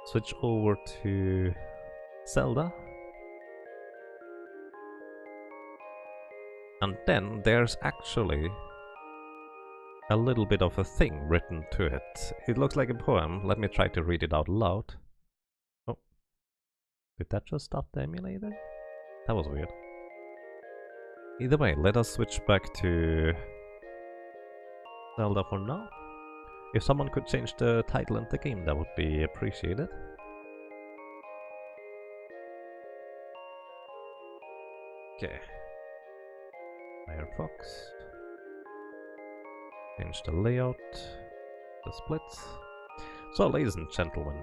switch over to Zelda. And then there's actually a little bit of a thing written to it. It looks like a poem. Let me try to read it out loud. Oh, did that just stop the emulator? That was weird. Either way, let us switch back to Zelda for now. If someone could change the title and the game, that would be appreciated. Okay. Firefox. Change the layout, the splits. So, ladies and gentlemen,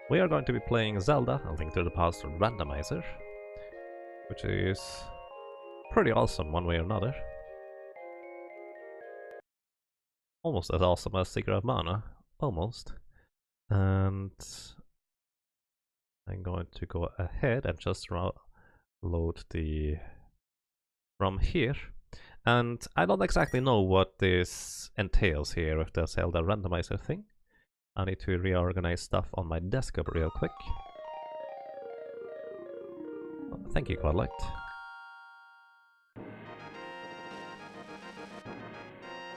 we are going to be playing Zelda, A Link to the Past Randomizer, which is pretty awesome one way or another. Almost as awesome as Secret of Mana, almost. And I'm going to go ahead and just load the from here. And I don't exactly know what this entails here with the Zelda randomizer thing. I need to reorganize stuff on my desktop real quick. Thank you, Quadlight.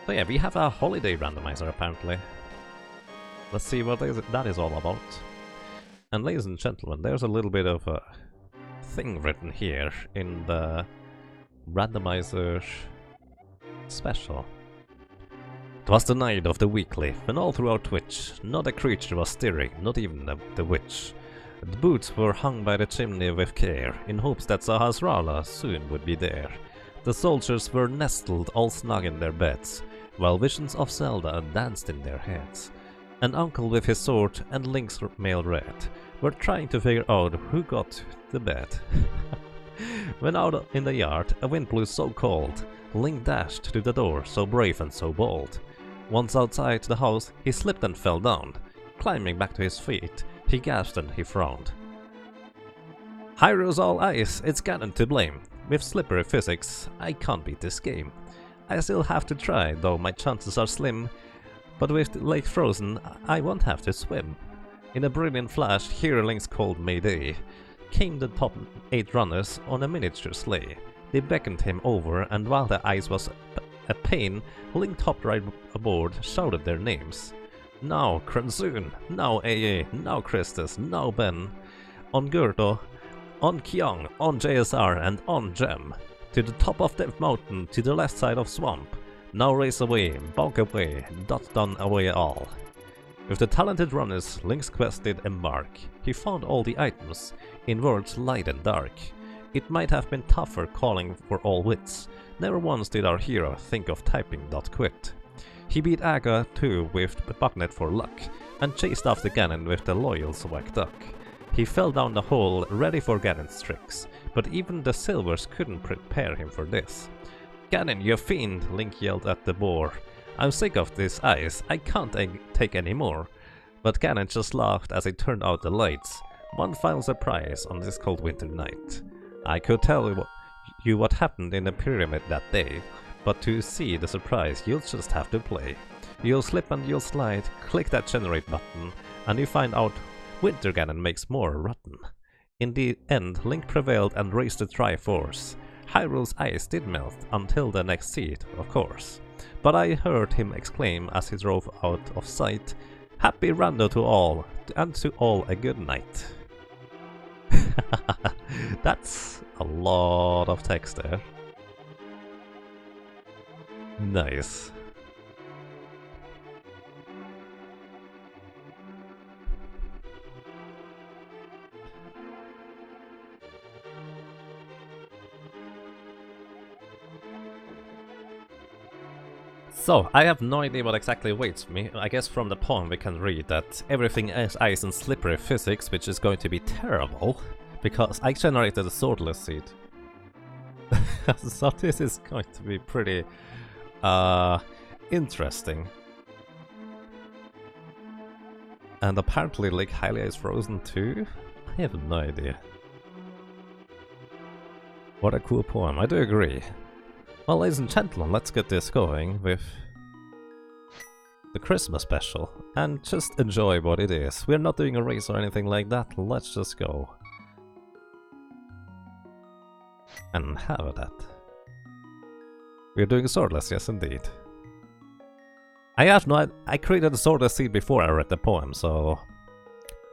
So yeah, we have a holiday randomizer apparently. Let's see what that is all about. And ladies and gentlemen, there's a little bit of a thing written here in the randomizer special. It was the night of the weekly, when all throughout Twitch, not a creature was stirring, not even the witch. The boots were hung by the chimney with care, in hopes that Sahasrara soon would be there. The soldiers were nestled all snug in their beds, while visions of Zelda danced in their heads. An uncle with his sword and Link's mail red were trying to figure out who got the bed. When out in the yard, a wind blew so cold, Link dashed to the door, so brave and so bold. Once outside the house, he slipped and fell down. Climbing back to his feet, he gasped and he frowned. Hyrule's all ice, it's Ganon to blame. With slippery physics, I can't beat this game. I still have to try, though my chances are slim. But with the lake frozen, I won't have to swim. In a brilliant flash, here Link's called Mayday. Came the top 8 runners on a miniature sleigh. They beckoned him over, and while the ice was a pain, Link hopped right aboard, shouted their names. Now Kranzun, now AA, now Christus, now Ben. On Gurdo, on Kyong, on JSR, and on Gem. To the top of the mountain, to the left side of swamp. Now race away, bulk away, dot done away all. With the talented runners, Link's quest did embark. He found all the items, in worlds light and dark. It might have been tougher calling for all wits. Never once did our hero think of typing .quit. He beat Aga too with the Bugnet for luck, and chased after Ganon with the loyal Swag Duck. He fell down the hole, ready for Ganon's tricks, but even the Silvers couldn't prepare him for this. Ganon, you fiend, Link yelled at the boar. I'm sick of this ice, I can't take any more. But Ganon just laughed as he turned out the lights. One final surprise on this cold winter night. I could tell you what happened in the pyramid that day, but to see the surprise you'll just have to play. You'll slip and you'll slide, click that generate button, and you find out Winter Ganon makes more rotten. In the end, Link prevailed and raised the Triforce. Hyrule's ice did melt until the next seat, of course. But I heard him exclaim as he drove out of sight, "Happy Rando to all, and to all a good night." That's a lot of text there. Nice. So, I have no idea what exactly awaits me. I guess from the poem we can read that everything is ice and slippery physics, which is going to be terrible, because I generated a Swordless seed. So this is going to be pretty interesting. And apparently Lake Hylia is frozen too? I have no idea. What a cool poem, I do agree. Well, ladies and gentlemen, let's get this going with the Christmas special and just enjoy what it is. We're not doing a race or anything like that, let's just go. And have that. We're doing Swordless, yes indeed. I have no I created a Swordless seed before I read the poem, so...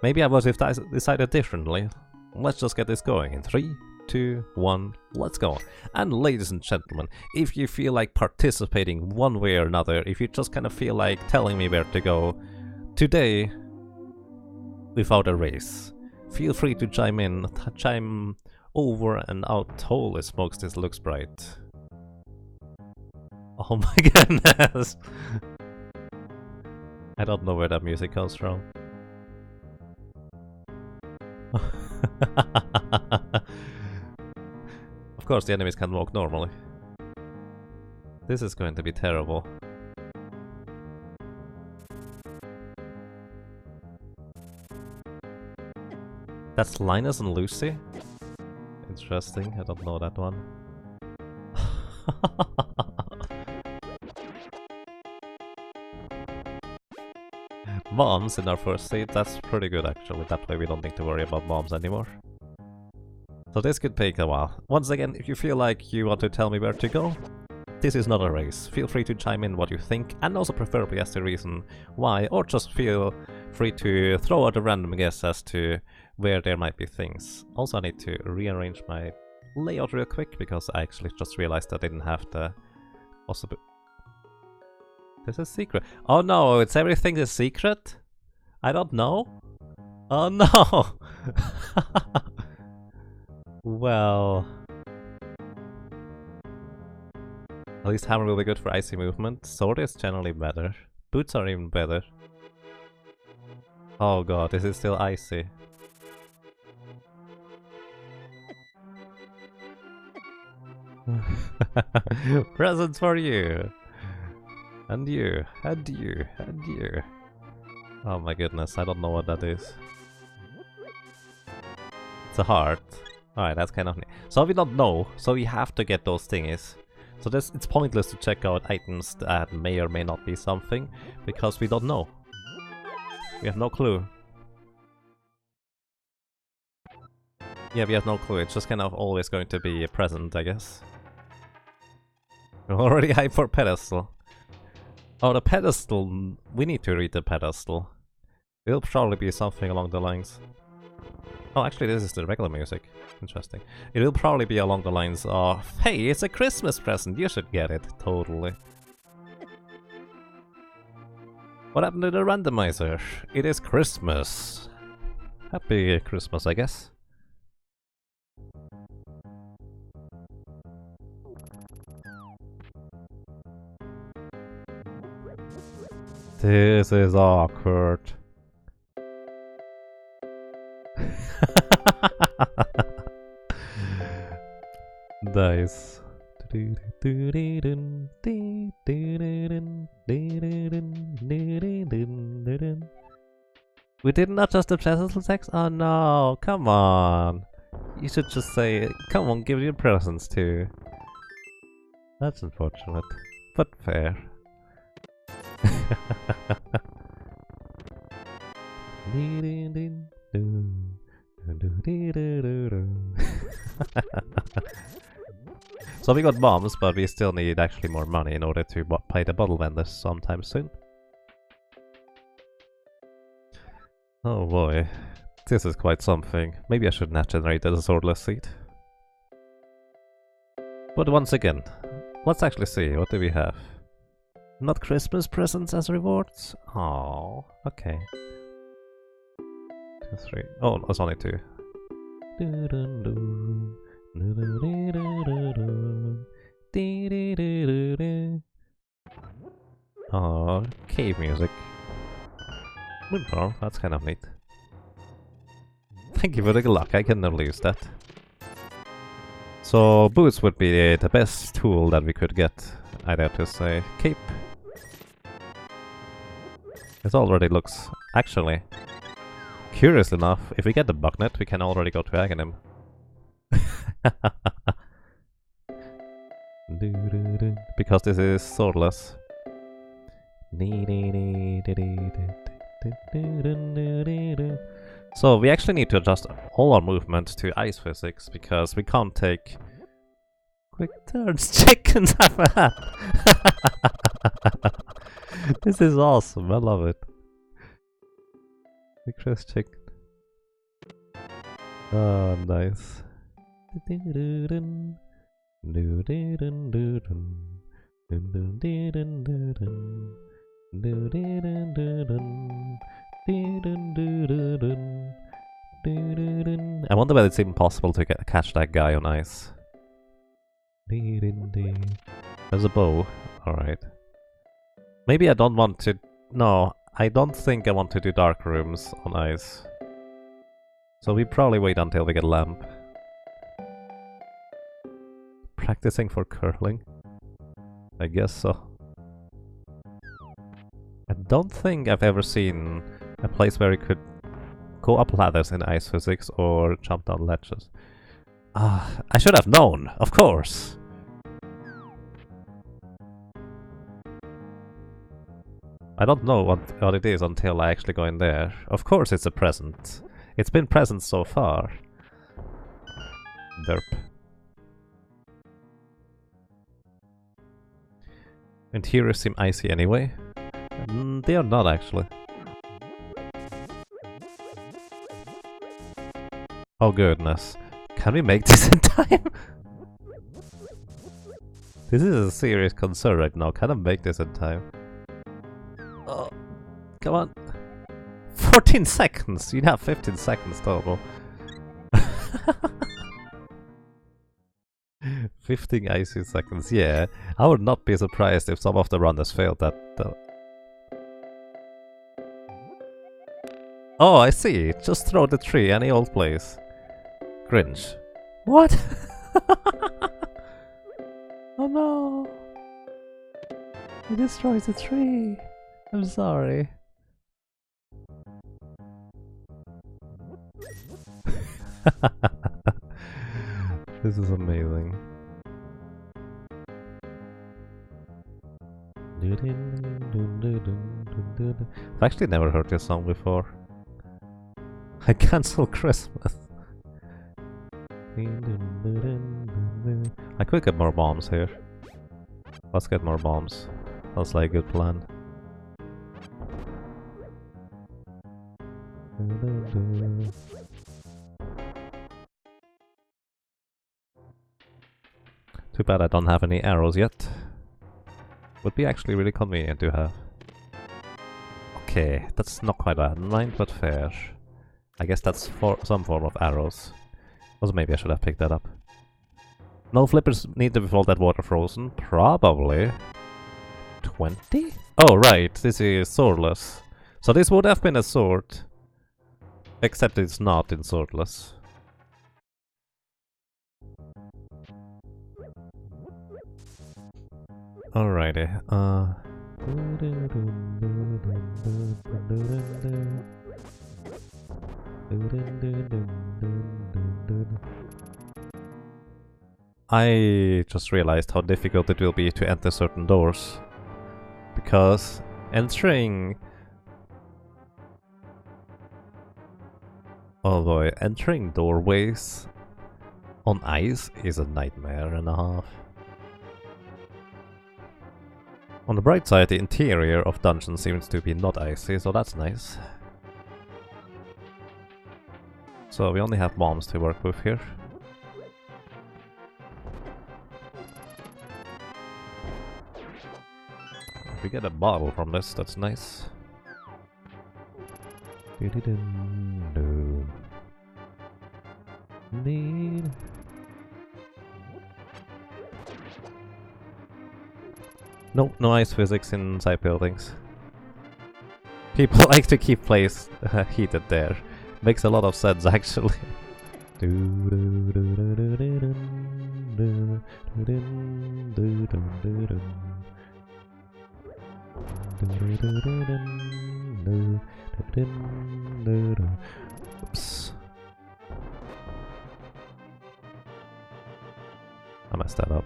Maybe I was decided differently. Let's just get this going in 3, 2, 1, let's go. And ladies and gentlemen, if you feel like participating one way or another, if you just kind of feel like telling me where to go today without a race, feel free to chime over and out. Holy smokes, this looks bright. Oh my goodness! I don't know where that music comes from. Of course the enemies can walk normally. This is going to be terrible. That's Linus and Lucy? Interesting, I don't know that one. Bombs in our first state, that's pretty good actually, that way we don't need to worry about bombs anymore. So this could take a while. Once again, if you feel like you want to tell me where to go, this is not a race. Feel free to chime in what you think, and also preferably as the reason why, or just feel free to throw out a random guess as to where there might be things. Also I need to rearrange my layout real quick, because I actually just realized I didn't have the possibility. This is secret. Oh no, it's everything is secret? I don't know? Oh no! Well... At least hammer will be good for icy movement. Sword is generally better. Boots are even better. Oh god, this is still icy. Presents for you! And you, and you, and you. Oh my goodness, I don't know what that is. It's a heart. Alright, that's kind of neat. So we don't know, so we have to get those thingies. So it's pointless to check out items that may or may not be something, because we don't know. We have no clue. Yeah, we have no clue, it's just kind of always going to be present, I guess. We're already hyped for pedestal. Oh, the pedestal, we need to read the pedestal. It'll probably be something along the lines... Oh, actually this is the regular music. Interesting. It will probably be along the lines of, hey, it's a Christmas present, you should get it. Totally. What happened to the randomizer? It is Christmas. Happy Christmas, I guess. This is awkward. Nice. We did not just the presents text? Oh no, come on. You should just say, come on, give your presents too. That's unfortunate, but fair. So we got bombs, but we still need actually more money in order to pay the bottle vendors sometime soon. Oh boy, this is quite something. Maybe I should not generate a swordless seed. But once again, let's actually see, what do we have? Not Christmas presents as rewards? Oh, okay. 2, 3. Oh, it's only 2. Oh, cave music. Moonpearl, that's kind of neat. Thank you for the good luck, I can never use that. So, boots would be the best tool that we could get, I'd have to say. Cape. It already looks... Actually, curious enough, if we get the Bucknet, we can already go to Aghanim. Because this is swordless. So we actually need to adjust all our movement to ice physics because we can't take quick turns. Chickens have a hat! This is awesome, I love it. The Chris chicken. Oh, nice. I wonder whether it's even possible to catch that guy on ice. There's a bow. Alright. Maybe I don't want to... No, I don't think I want to do dark rooms on ice. So we probably wait until we get a lamp. Practicing for curling? I guess so. I don't think I've ever seen a place where you could go up ladders in ice physics or jump down ledges. Ah, I should have known, of course! I don't know what it is until I actually go in there. Of course it's a present. It's been present so far. Derp. Interiors seem icy anyway. They are not actually. Oh goodness. Can we make this in time? This is a serious concern right now. Can I make this in time? Oh, come on. 14 seconds! You have 15 seconds total. 15 icy seconds, yeah. I would not be surprised if some of the runners failed that though. Oh, I see. Just throw the tree any old place. Cringe. What? Oh no! He destroys the tree. I'm sorry. This is amazing. I've actually never heard this song before. I cancel Christmas. I could get more bombs here. Let's get more bombs. That's like a good plan. Too bad I don't have any arrows yet. Would be actually really convenient to have. Okay, that's not quite bad. 9 but fair. I guess that's for some form of arrows. Also maybe I should have picked that up. No flippers need to be all that water frozen. Probably 20? Oh right, this is swordless. So this would have been a sword. Except it's not in swordless. Alrighty, I just realized how difficult it will be to enter certain doors. Because entering... Oh boy, entering doorways on ice is a nightmare and a half. On the bright side, the interior of dungeons seems to be not icy, so that's nice. So we only have bombs to work with here. If we get a bottle from this, that's nice. Need... Nope, no ice physics inside buildings. People like to keep place heated there. Makes a lot of sense actually. Oops. I messed that up.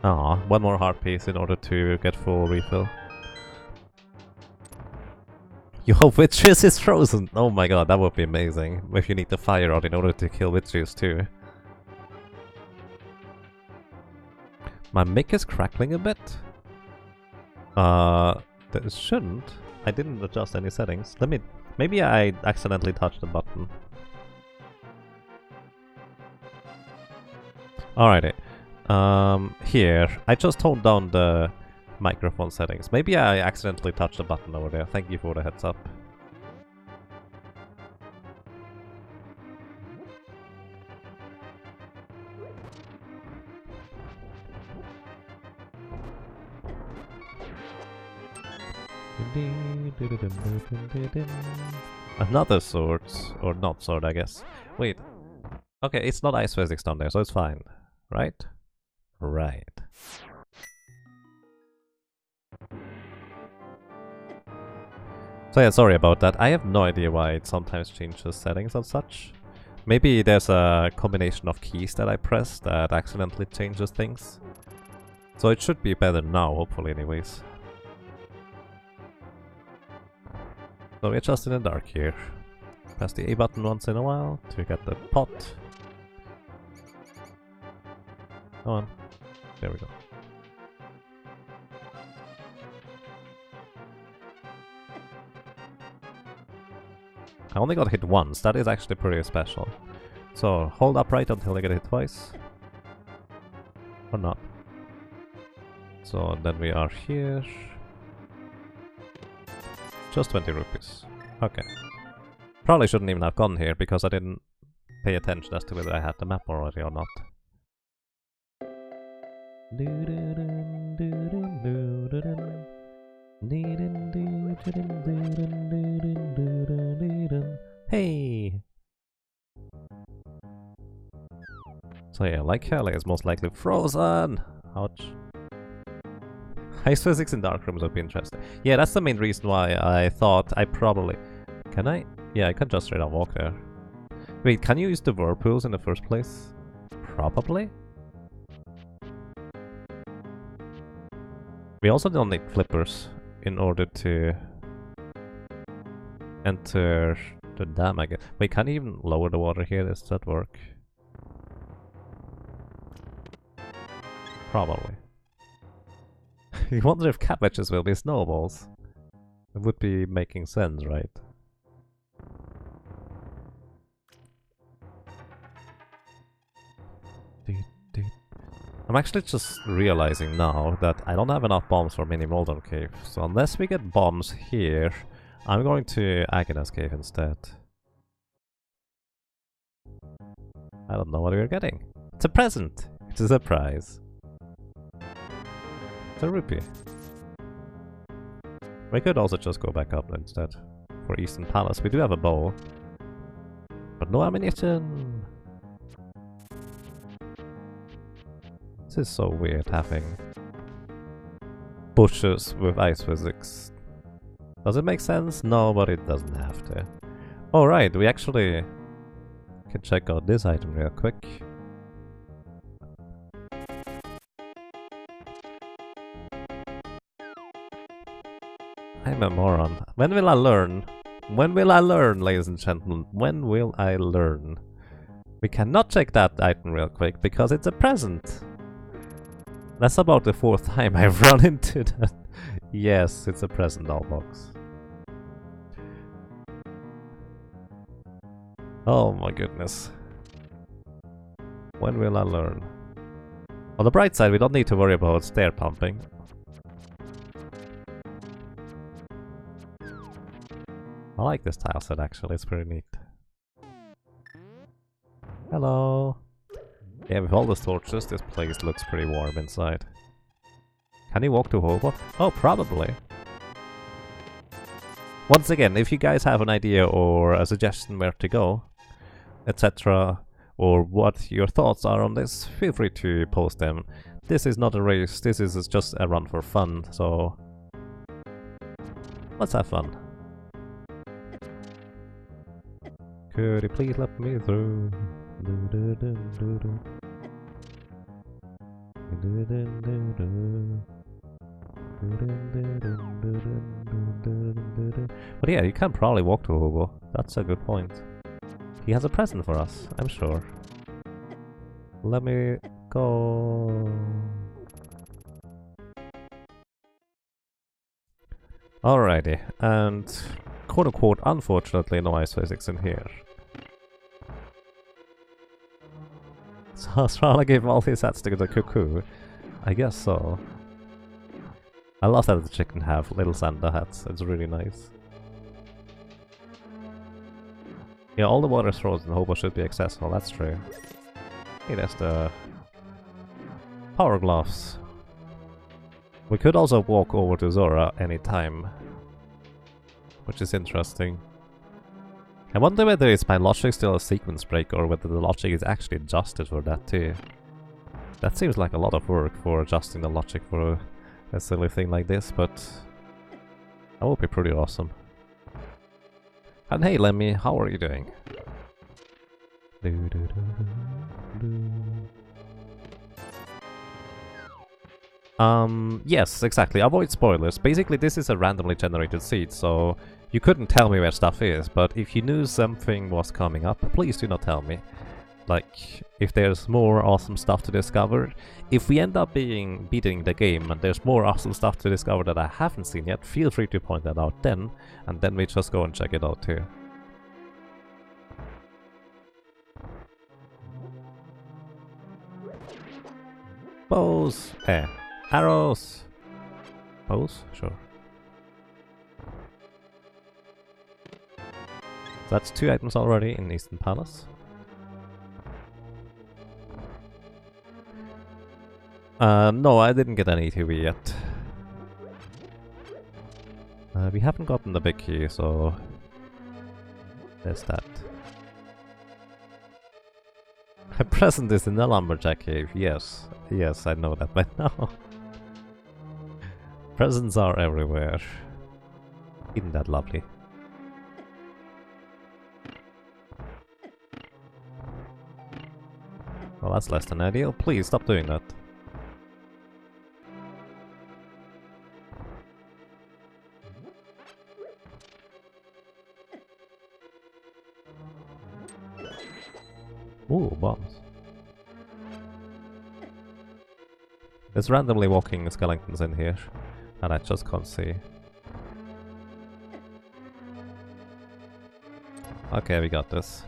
Aw, one more heart piece in order to get full refill. You hope Witches is frozen! Oh my god, that would be amazing. If you need the fire rod in order to kill Witches too. My mic is crackling a bit. That shouldn't. I didn't adjust any settings. Maybe I accidentally touched the button. Alrighty. Here. I just toned down the microphone settings. Maybe I accidentally touched the button over there. Thank you for the heads up. Another sword, or not sword, I guess. Wait. Okay, it's not ice physics down there, so it's fine. Right? Right. So yeah, sorry about that. I have no idea why it sometimes changes settings and such. Maybe there's a combination of keys that I press that accidentally changes things. So it should be better now, hopefully anyways. So we're just in the dark here. Press the A button once in a while to get the pot. Come on. There we go. I only got hit once. That is actually pretty special. So hold upright until I get hit twice. Or not. So then we are here. Just 20 rupees. Okay. Probably shouldn't even have gone here because I didn't pay attention as to whether I had the map already or not. Hey! So yeah, like hell is most likely frozen! Ouch. Ice physics in dark rooms would be interesting. Yeah, that's the main reason why I thought I probably... Can I? Yeah, I can just straight up walk there. Wait, can you use the whirlpools in the first place? Probably? We also don't need flippers in order to enter the dam, I guess. Wait, can you even lower the water here? Does that work? Probably. You wonder if cabbages will be snowballs. It would be making sense, right? I'm actually just realizing now that I don't have enough bombs for Mini Moldon Cave. So unless we get bombs here, I'm going to Agnes Cave instead. I don't know what we're getting. It's a present! It's a surprise. It's a rupee. We could also just go back up instead. For Eastern Palace. We do have a bow. But no ammunition! This is so weird having bushes with ice physics. Does it make sense? No, but it doesn't have to. Alright, we actually can check out this item real quick. I'm a moron. When will I learn? When will I learn, ladies and gentlemen? When will I learn? We cannot check that item real quick because it's a present. That's about the 4th time I've run into that. Yes, it's a present doll box. Oh my goodness. When will I learn? On the bright side, we don't need to worry about stair pumping. I like this tile set actually, it's pretty neat. Hello! Yeah, with all the torches, this place looks pretty warm inside. Can you walk to Hobo? Oh, probably. Once again, if you guys have an idea or a suggestion where to go, etc., or what your thoughts are on this, feel free to post them. This is not a race, this is just a run for fun, so let's have fun. Could you please let me through? But yeah, you can probably walk to Hugo. That's a good point. He has a present for us, I'm sure. Let me go. Alrighty, and quote-unquote, unfortunately, no ice physics in here. So I was trying to give all these hats to the cuckoo. I guess so. I love that the chicken have little Santa hats, it's really nice. Yeah, all the water is frozen, Hobo should be accessible, that's true. Hey, there's the power gloves. We could also walk over to Zora anytime, which is interesting. I wonder whether it's by logic still a sequence break or whether the logic is actually adjusted for that too. That seems like a lot of work for adjusting the logic for a silly thing like this, but that would be pretty awesome. And hey Lemmy, how are you doing? Yes, exactly. Avoid spoilers. Basically, this is a randomly generated seed, so you couldn't tell me where stuff is, but if you knew something was coming up, please do not tell me. Like, if there's more awesome stuff to discover. If we end up beating the game and there's more awesome stuff to discover that I haven't seen yet, feel free to point that out then, and then we just go and check it out too. Bows! Arrows! Bows? Sure. That's 2 items already in Eastern Palace. No, I didn't get any TV yet. We haven't gotten the big key, so there's that. My present is in the lumberjack cave. Yes, yes, I know that by now. Presents are everywhere. Isn't that lovely? Well, that's less than ideal. Please stop doing that. Ooh, bombs. There's randomly walking skeletons in here that I just can't see. Okay, we got this.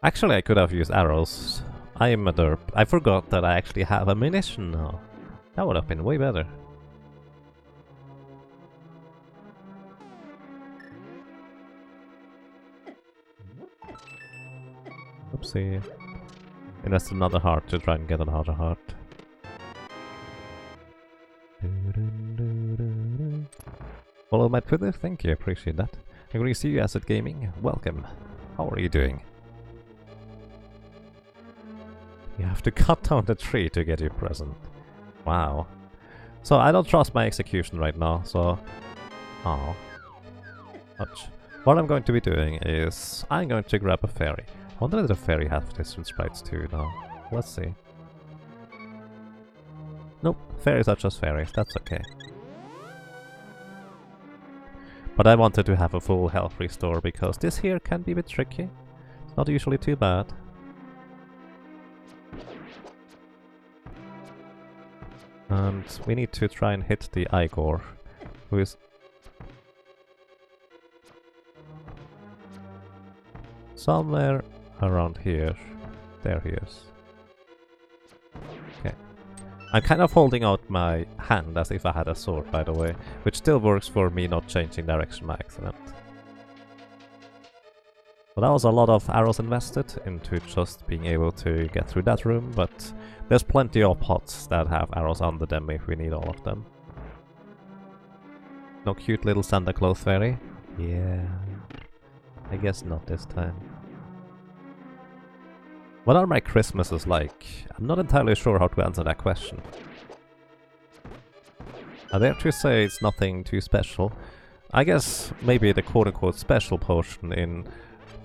Actually, I could have used arrows. I am a derp. I forgot that I actually have ammunition now. That would have been way better. Oopsie. Invest another heart to try and get another heart. Follow my Twitter, thank you, appreciate that. I'm going to see you, Acid Gaming. Welcome. How are you doing? You have to cut down the tree to get your present. Wow. So I don't trust my execution right now, so... Oh. Much. What I'm going to be doing is... I'm going to grab a fairy. I wonder if the fairy has different sprites too now. Let's see. Nope, fairies are just fairies, that's okay. But I wanted to have a full health restore because this here can be a bit tricky. It's not usually too bad. And we need to try and hit the Igor, who is... somewhere around here. There he is. Okay. I'm kind of holding out my hand as if I had a sword, by the way, which still works for me not changing direction by accident. Well, that was a lot of arrows invested into just being able to get through that room, but there's plenty of pots that have arrows under them if we need all of them. No cute little Santa Claus fairy? Yeah, I guess not this time. What are my Christmases like? I'm not entirely sure how to answer that question. I dare to say it's nothing too special. I guess maybe the quote-unquote special portion in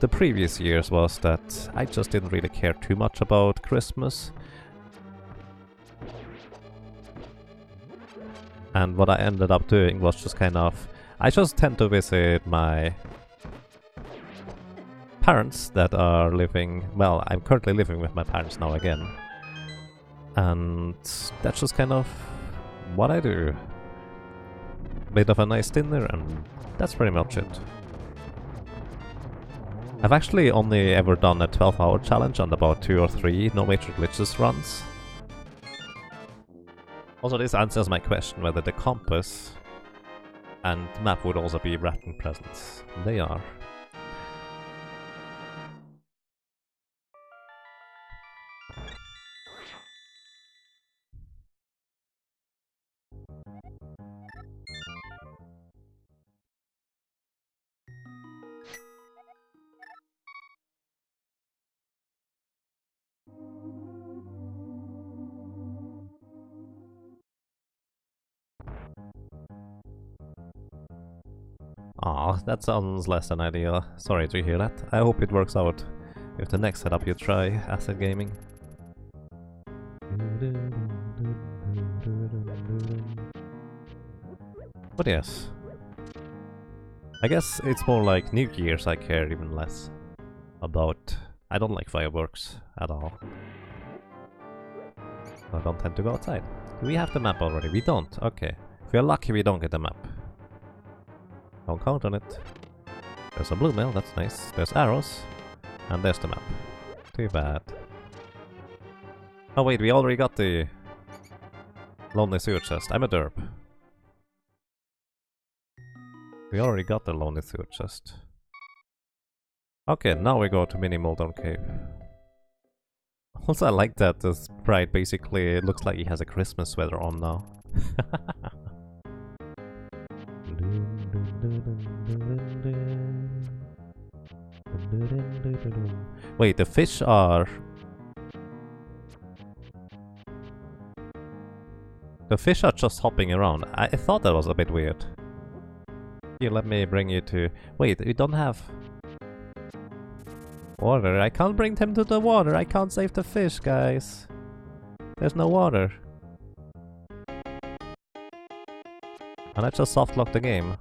the previous years was that I just didn't really care too much about Christmas. And what I ended up doing was just kind of... I just tend to visit my parents that are living... Well, I'm currently living with my parents now again. And that's just kind of what I do. Bit of a nice dinner and that's pretty much it. I've actually only ever done a 12-hour challenge on about 2 or 3 no major glitches runs. Also, this answers my question whether the compass and map would also be wrapped in presents. They are. Aw, that sounds less than ideal. Sorry to hear that. I hope it works out with the next setup you try, Acid Gaming. But yes. I guess it's more like New Year's I care even less about. I don't like fireworks at all. I don't tend to go outside. Do we have the map already? We don't. Okay. If we're lucky we don't get the map. Don't count on it. There's a blue mail, that's nice. There's arrows. And there's the map. Too bad. Oh wait, we already got the Lonely Sewer Chest. I'm a derp. We already got the Lonely Sewer Chest. Okay, now we go to Mini Moldon Cave. Also, I like that the sprite basically looks like he has a Christmas sweater on now. Wait, the fish are... The fish are just hopping around. I thought that was a bit weird. Here, let me bring you to... Wait, we don't have... water. I can't bring them to the water. I can't save the fish, guys. There's no water. And I just softlocked the game.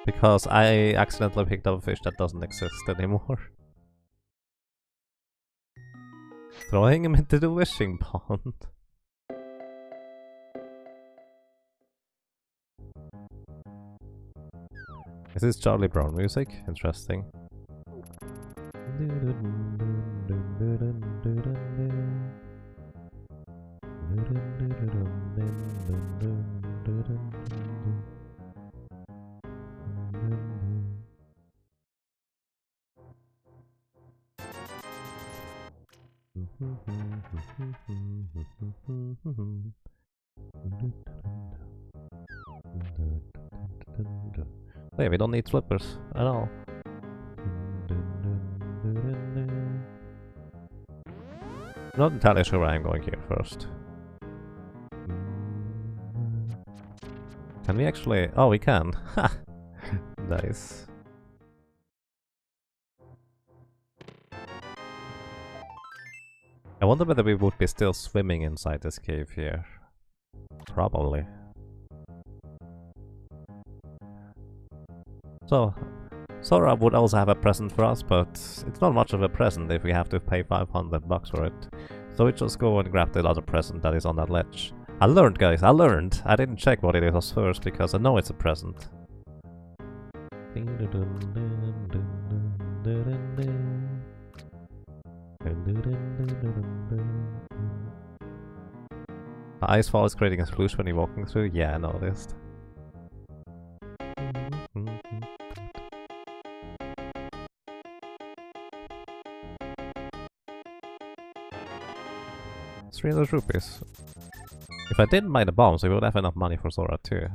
Because I accidentally picked up a fish that doesn't exist anymore. Throwing him into the wishing pond. Is this Charlie Brown music? Interesting. Yeah, we don't need flippers at all. Not entirely sure where I'm going here first. Can we actually... Oh, we can! Ha! Nice. I wonder whether we would be still swimming inside this cave here. Probably. So, Sora would also have a present for us, but it's not much of a present if we have to pay 500 bucks for it. So we just go and grab the other present that is on that ledge. I learned, guys, I learned! I didn't check what it was first, because I know it's a present. The icefall is creating a sploosh when you're walking through? Yeah, I noticed. ₹300. If I didn't buy the bombs, we would have enough money for Sora too.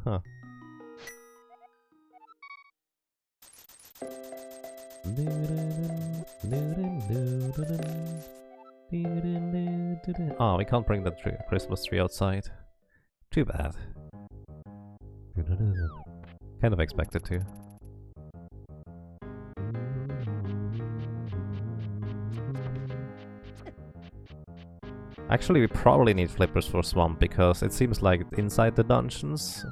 Huh. Oh, we can't bring the Christmas tree outside. Too bad. Kind of expected to. Actually, we probably need flippers for Swamp, because it seems like inside the dungeons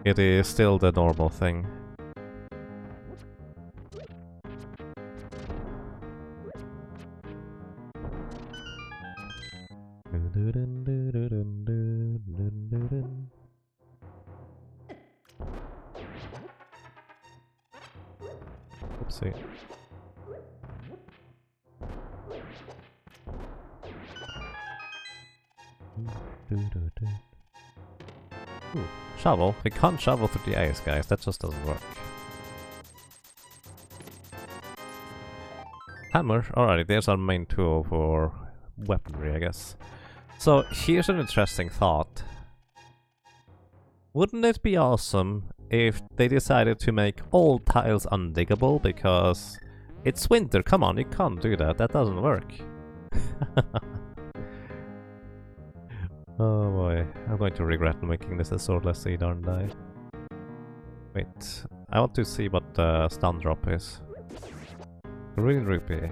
it is still the normal thing. Oopsie. Ooh, shovel. We can't shovel through the ice, guys. That just doesn't work. Hammer. Alright, there's our main tool for weaponry, I guess. So, here's an interesting thought. Wouldn't it be awesome if they decided to make all tiles undiggable, because it's winter? Come on, you can't do that. That doesn't work. Oh boy, I'm going to regret making this a swordless seed, aren't I? Wait, I want to see what the stun drop is. Green rupee.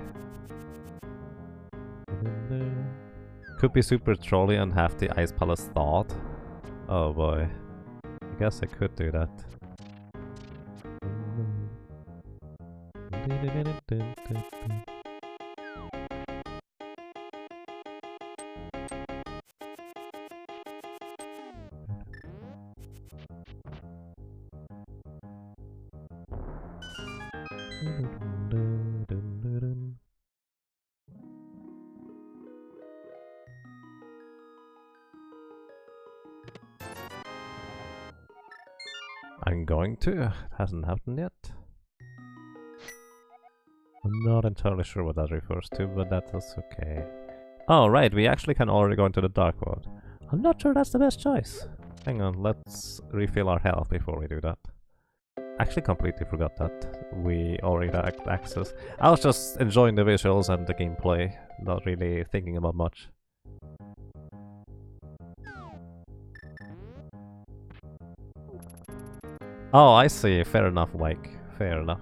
Could be super trolly and have the ice palace thought. Oh boy. I guess I could do that. I'm going to. It hasn't happened yet. I'm not entirely sure what that refers to, but that is okay. Oh, right, we actually can already go into the Dark World. I'm not sure that's the best choice. Hang on, let's refill our health before we do that. Actually completely forgot that we already had access. I was just enjoying the visuals and the gameplay, not really thinking about much. Oh, I see. Fair enough, Wake. Fair enough.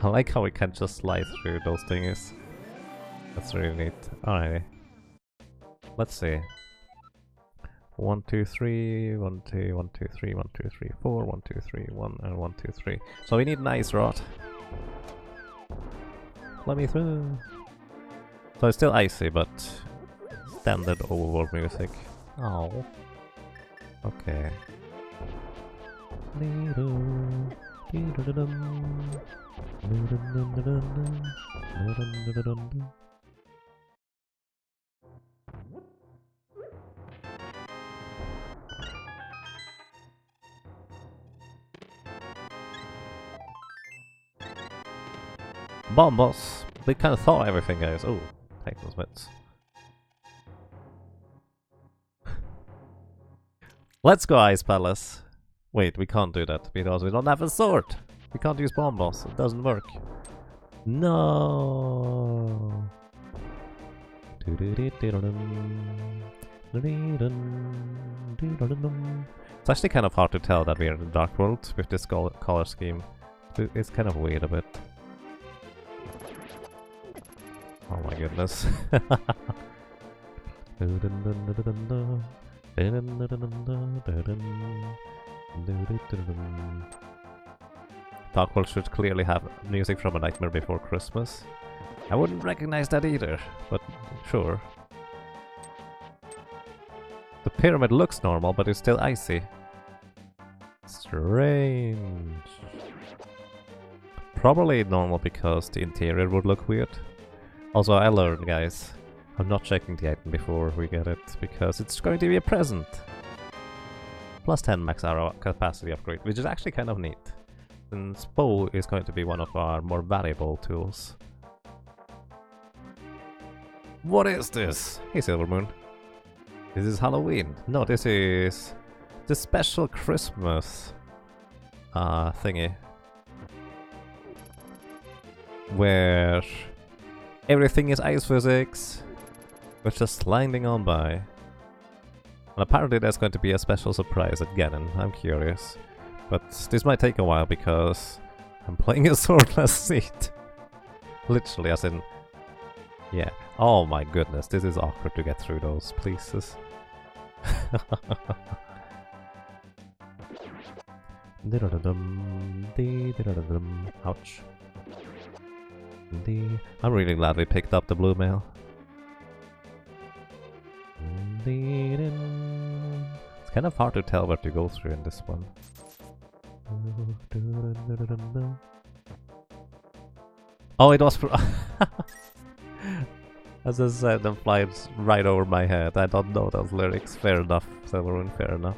I like how we can just slide through those things. That's really neat. Alrighty. Let's see. 1, 2, 3, 1, 2, 1, 2, 3, 1, 2, 3, 4, 1, 2, 3, 1, and 1, 2, 3. So we need an ice rod. Let me through. So it's still icy, but standard overworld music. Oh. Okay. Bomb boss! We kind of thought everything, guys. Oh, take those bits. Let's go, Ice Palace! Wait, we can't do that because we don't have a sword! We can't use bomb boss, it doesn't work. No. It's actually kind of hard to tell that we're in the Dark World with this color scheme. It's kind of weird a bit. Oh my goodness. Dark World should clearly have music from A Nightmare Before Christmas. I wouldn't recognize that either, but sure. The pyramid looks normal, but it's still icy. Strange. Probably normal because the interior would look weird. Also, I learned, guys, I'm not checking the item before we get it, because it's going to be a present. Plus 10 max arrow capacity upgrade, which is actually kind of neat. Since bow is going to be one of our more valuable tools. What is this? Hey, Silvermoon. This is Halloween. No, this is the special Christmas thingy. Where everything is ice physics. We're just sliding on by. And apparently there's going to be a special surprise at Ganon. I'm curious. But this might take a while because I'm playing a swordless seat. Literally, as in... Yeah. Oh my goodness, this is awkward to get through those places. Ouch. I'm really glad we picked up the blue mail. It's kind of hard to tell where to go through in this one. Oh, it was as I said, them flies right over my head. I don't know those lyrics. Fair enough, Severin, fair enough.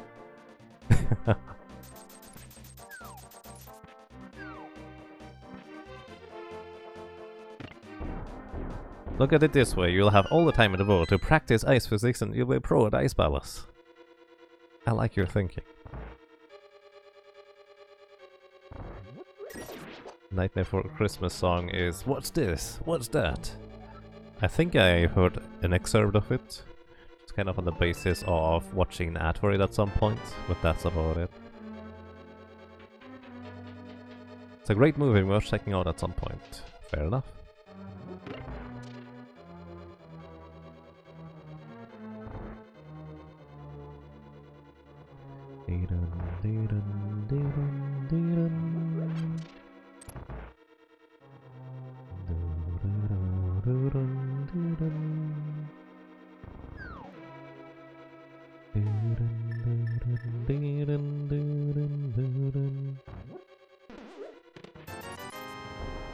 Look at it this way, you'll have all the time in the world to practice ice physics and you'll be a pro at Ice Palace. I like your thinking. Nightmare for Christmas song is "What's this? What's that?" I think I heard an excerpt of it. It's kind of on the basis of watching an ad for it at some point, but that's about it. It's a great movie worth checking out at some point. Fair enough.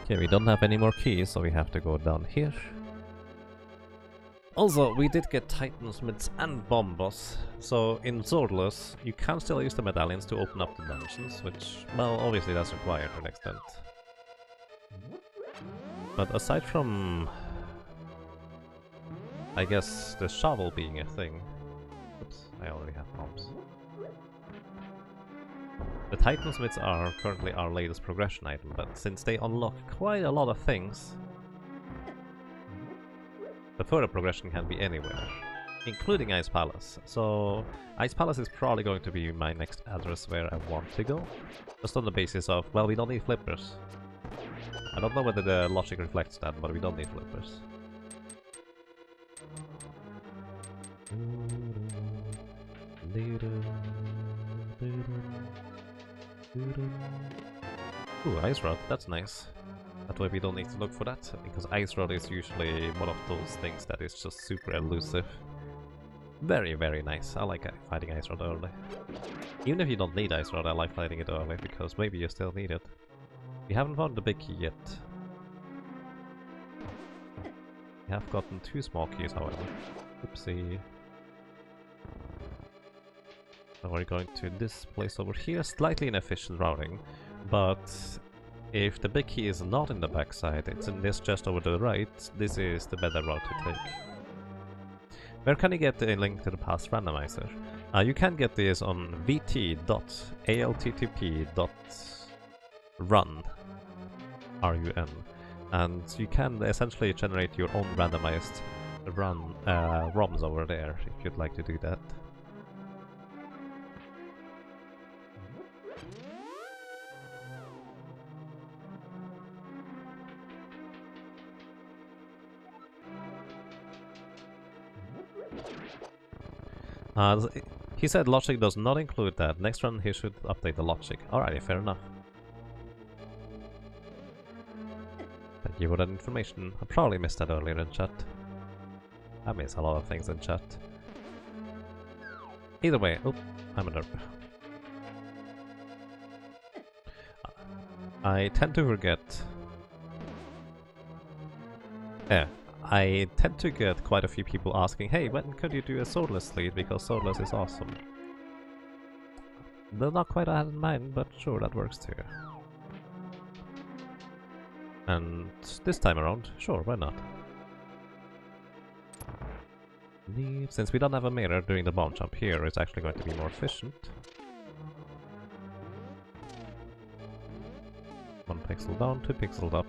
Okay, we don't have any more keys, so we have to go down here. Also, we did get Titansmids and Bombos, so in Swordless, you can still use the medallions to open up the dungeons, which, well, obviously that's required to an extent. But aside from, I guess, the shovel being a thing... Oops, I already have bombs. The Titansmids are currently our latest progression item, but since they unlock quite a lot of things, the further progression can be anywhere, including Ice Palace. So Ice Palace is probably going to be my next address where I want to go, just on the basis of, well, we don't need flippers. I don't know whether the logic reflects that, but we don't need flippers. Ooh, Ice Rod, that's nice. That way we don't need to look for that, because Ice Rod is usually one of those things that is just super elusive. Very, very nice. I like fighting Ice Rod early. Even if you don't need Ice Rod, I like fighting it early, because maybe you still need it. We haven't found the big key yet. We have gotten 2 small keys, however. Oopsie. So we're going to this place over here. Slightly inefficient routing, but if the big key is not in the backside, it's in this chest over to the right, this is the better route to take. Where can you get the link to the past randomizer? You can get this on vt.alttp.run, R-U-N, and you can essentially generate your own randomized run ROMs over there if you'd like to do that. He said logic does not include that. Next run he should update the logic. Alrighty, fair enough. Thank you for that information. I probably missed that earlier in chat. I miss a lot of things in chat. Either way, oh, I'm a derp. I tend to forget. Yeah. I tend to get quite a few people asking, hey, when could you do a Swordless lead, because Swordless is awesome. They're not quite had in mind, but sure, that works too. And this time around, sure, why not? Since we don't have a mirror during the bomb jump here, it's actually going to be more efficient. 1 pixel down, 2 pixels up,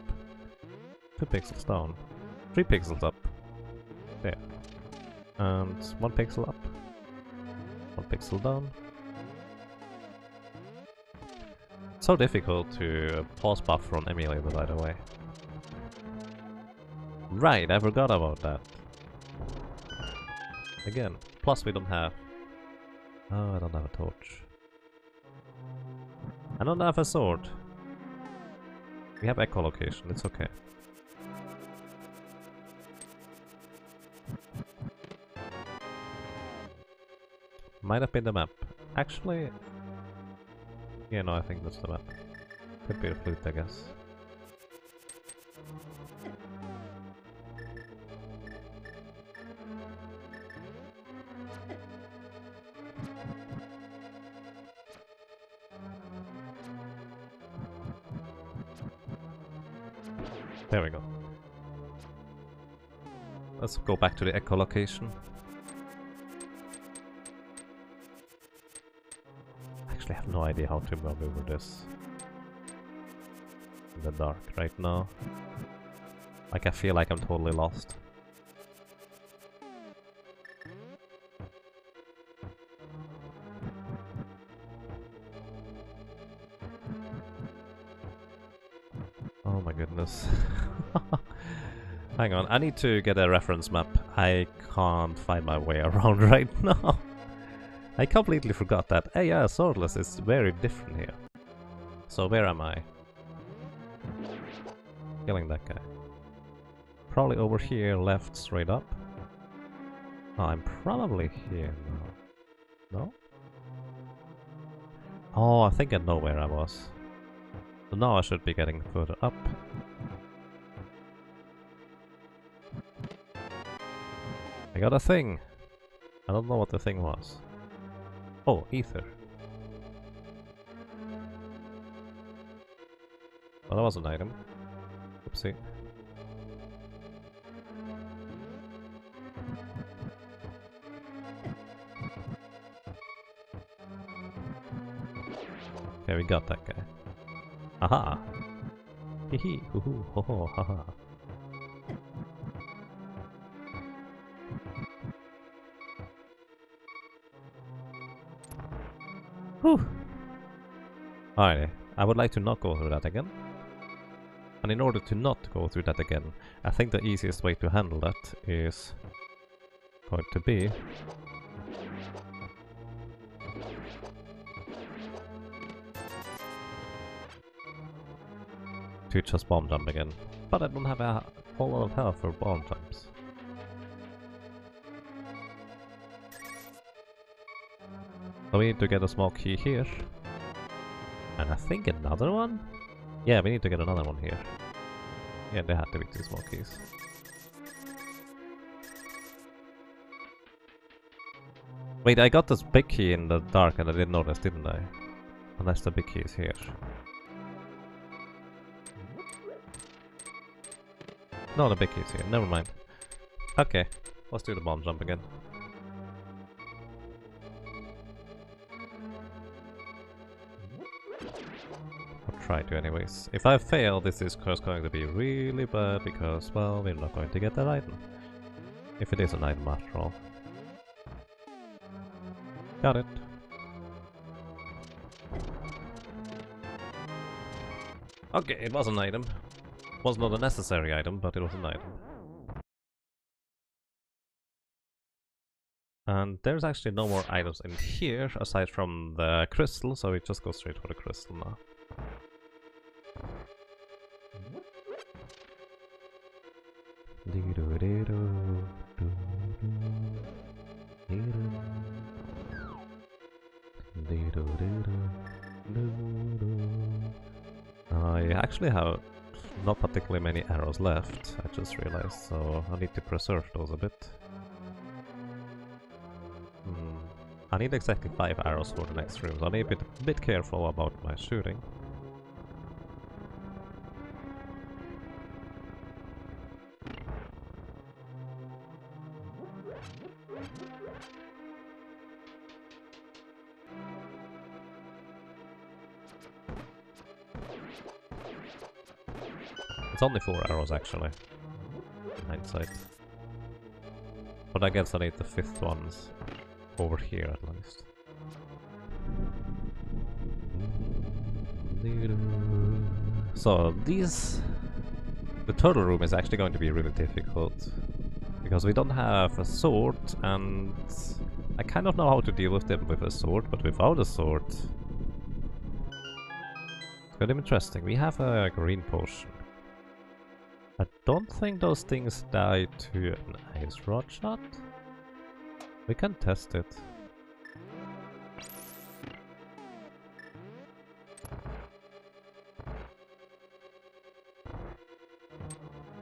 2 pixels down. 3 pixels up. There. And 1 pixel up. 1 pixel down. So difficult to pause buffer on emulator, by the way. Right, I forgot about that. Again, plus we don't have... Oh, I don't have a torch. I don't have a sword. We have echolocation, it's okay. Might have been the map. Actually... Yeah, no, I think that's the map. Could be a flute, I guess. There we go. Let's go back to the echolocation. Actually, I have no idea how to move over this in the dark right now. Like, I feel like I'm totally lost. Oh my goodness. Hang on, I need to get a reference map. I can't find my way around right now. I completely forgot that. Hey, yeah, Swordless is very different here. So where am I? Killing that guy. Probably over here, left, straight up. Oh, I'm probably here now. No? Oh, I think I know where I was. So now I should be getting further up. I got a thing! I don't know what the thing was. Oh, ether. Oh, that was an item. Oopsie. Okay, we got that guy. Aha! Hee hee, hoo hoo, ho ho, haha. Whew! Alrighty, I would like to not go through that again. And in order to not go through that again, I think the easiest way to handle that is going to be to just bomb jump again. But I don't have a whole lot of health for bomb jumps. So we need to get a small key here. And I think another one? Yeah, we need to get another one here. Yeah, there had to be 2 small keys. Wait, I got this big key in the dark and I didn't notice, didn't I? Unless the big key is here. No, the big key is here. Never mind. Okay, let's do the bomb jump again. Try to anyways. If I fail, this is going to be really bad because, well, we're not going to get that item. If it is an item after all. Got it. Okay, it was an item. Was not a necessary item, but it was an item. And there's actually no more items in here aside from the crystal, so we just go straight for the crystal now. I actually have not particularly many arrows left, I just realized, so I need to preserve those a bit. I need exactly 5 arrows for the next room, so I need to be a bit careful about my shooting. It's only 4 arrows actually, in hindsight. But I guess I need the 5th ones over here at least. So the turtle room is actually going to be really difficult because we don't have a sword, and I kind of know how to deal with them with a sword, but without a sword it's kind of interesting. We have a green potion. I don't think those things die to an ice rod shot. We can test it.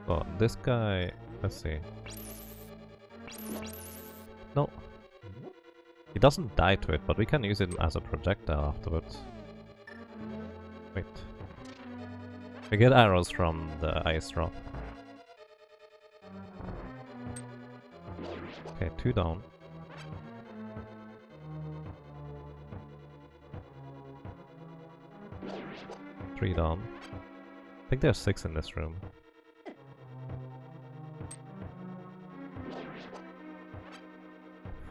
Oh, this guy, let's see. No. He doesn't die to it, but we can use it as a projectile afterwards. Wait. We get arrows from the ice rod. Okay, 2 down. Three down. I think there's 6 in this room.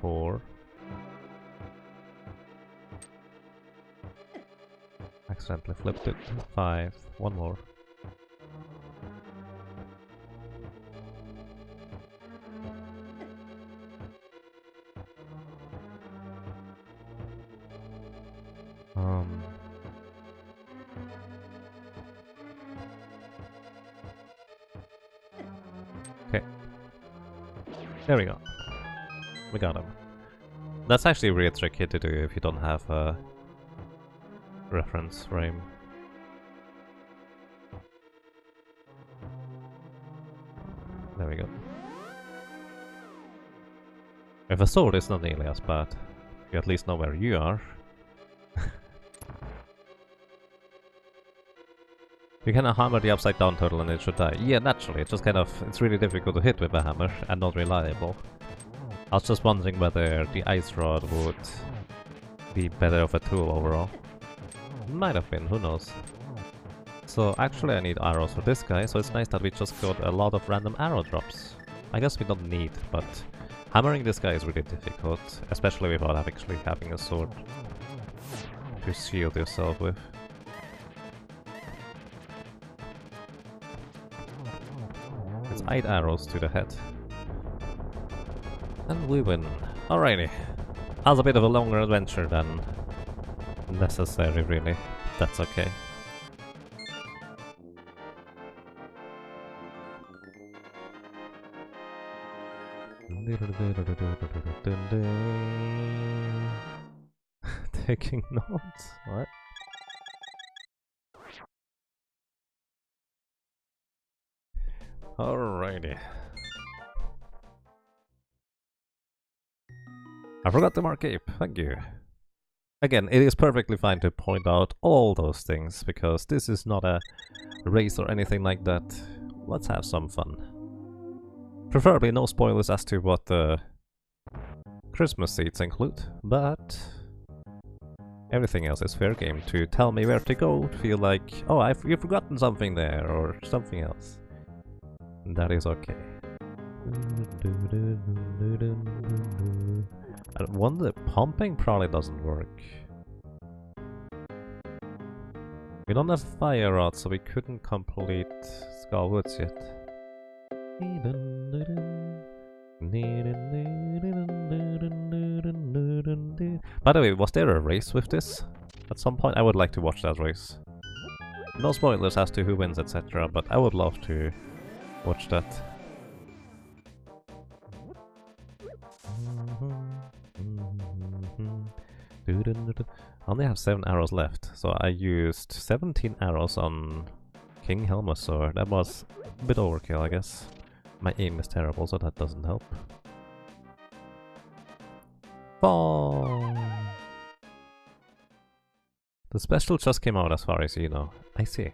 Four. Accidentally flipped it. 5. One more. Okay. There we go. We got him. That's actually really tricky to do if you don't have a reference frame. There we go. With a sword it's not nearly as bad. You at least know where you are. You can hammer the upside down turtle and it should die. Yeah, naturally, it's really difficult to hit with a hammer and not reliable. I was just wondering whether the ice rod would be better of a tool overall. Might have been, who knows. So actually I need arrows for this guy, so it's nice that we just got a lot of random arrow drops. I guess we don't need, but hammering this guy is really difficult, especially without actually having a sword to shield yourself with. It's 8 arrows to the head. And we win. Alrighty. That was a bit of a longer adventure than necessary, really. That's okay. Taking notes? What? Alrighty. I forgot to mark ape, thank you. Again, it is perfectly fine to point out all those things, because this is not a race or anything like that. Let's have some fun. Preferably no spoilers as to what the Christmas seeds include, but everything else is fair game to tell me where to go, feel like, oh, you've forgotten something there, or something else. That is okay. I wonder, pumping probably doesn't work. We don't have fire rod, so we couldn't complete Skull Woods yet. By the way, was there a race with this? At some point I would like to watch that race. No spoilers as to who wins, etc., but I would love to watch that. I only have 7 arrows left, so I used 17 arrows on King Helma's sword. That was a bit overkill, I guess. My aim is terrible, so that doesn't help. Boom! The special just came out as far as you know. I see.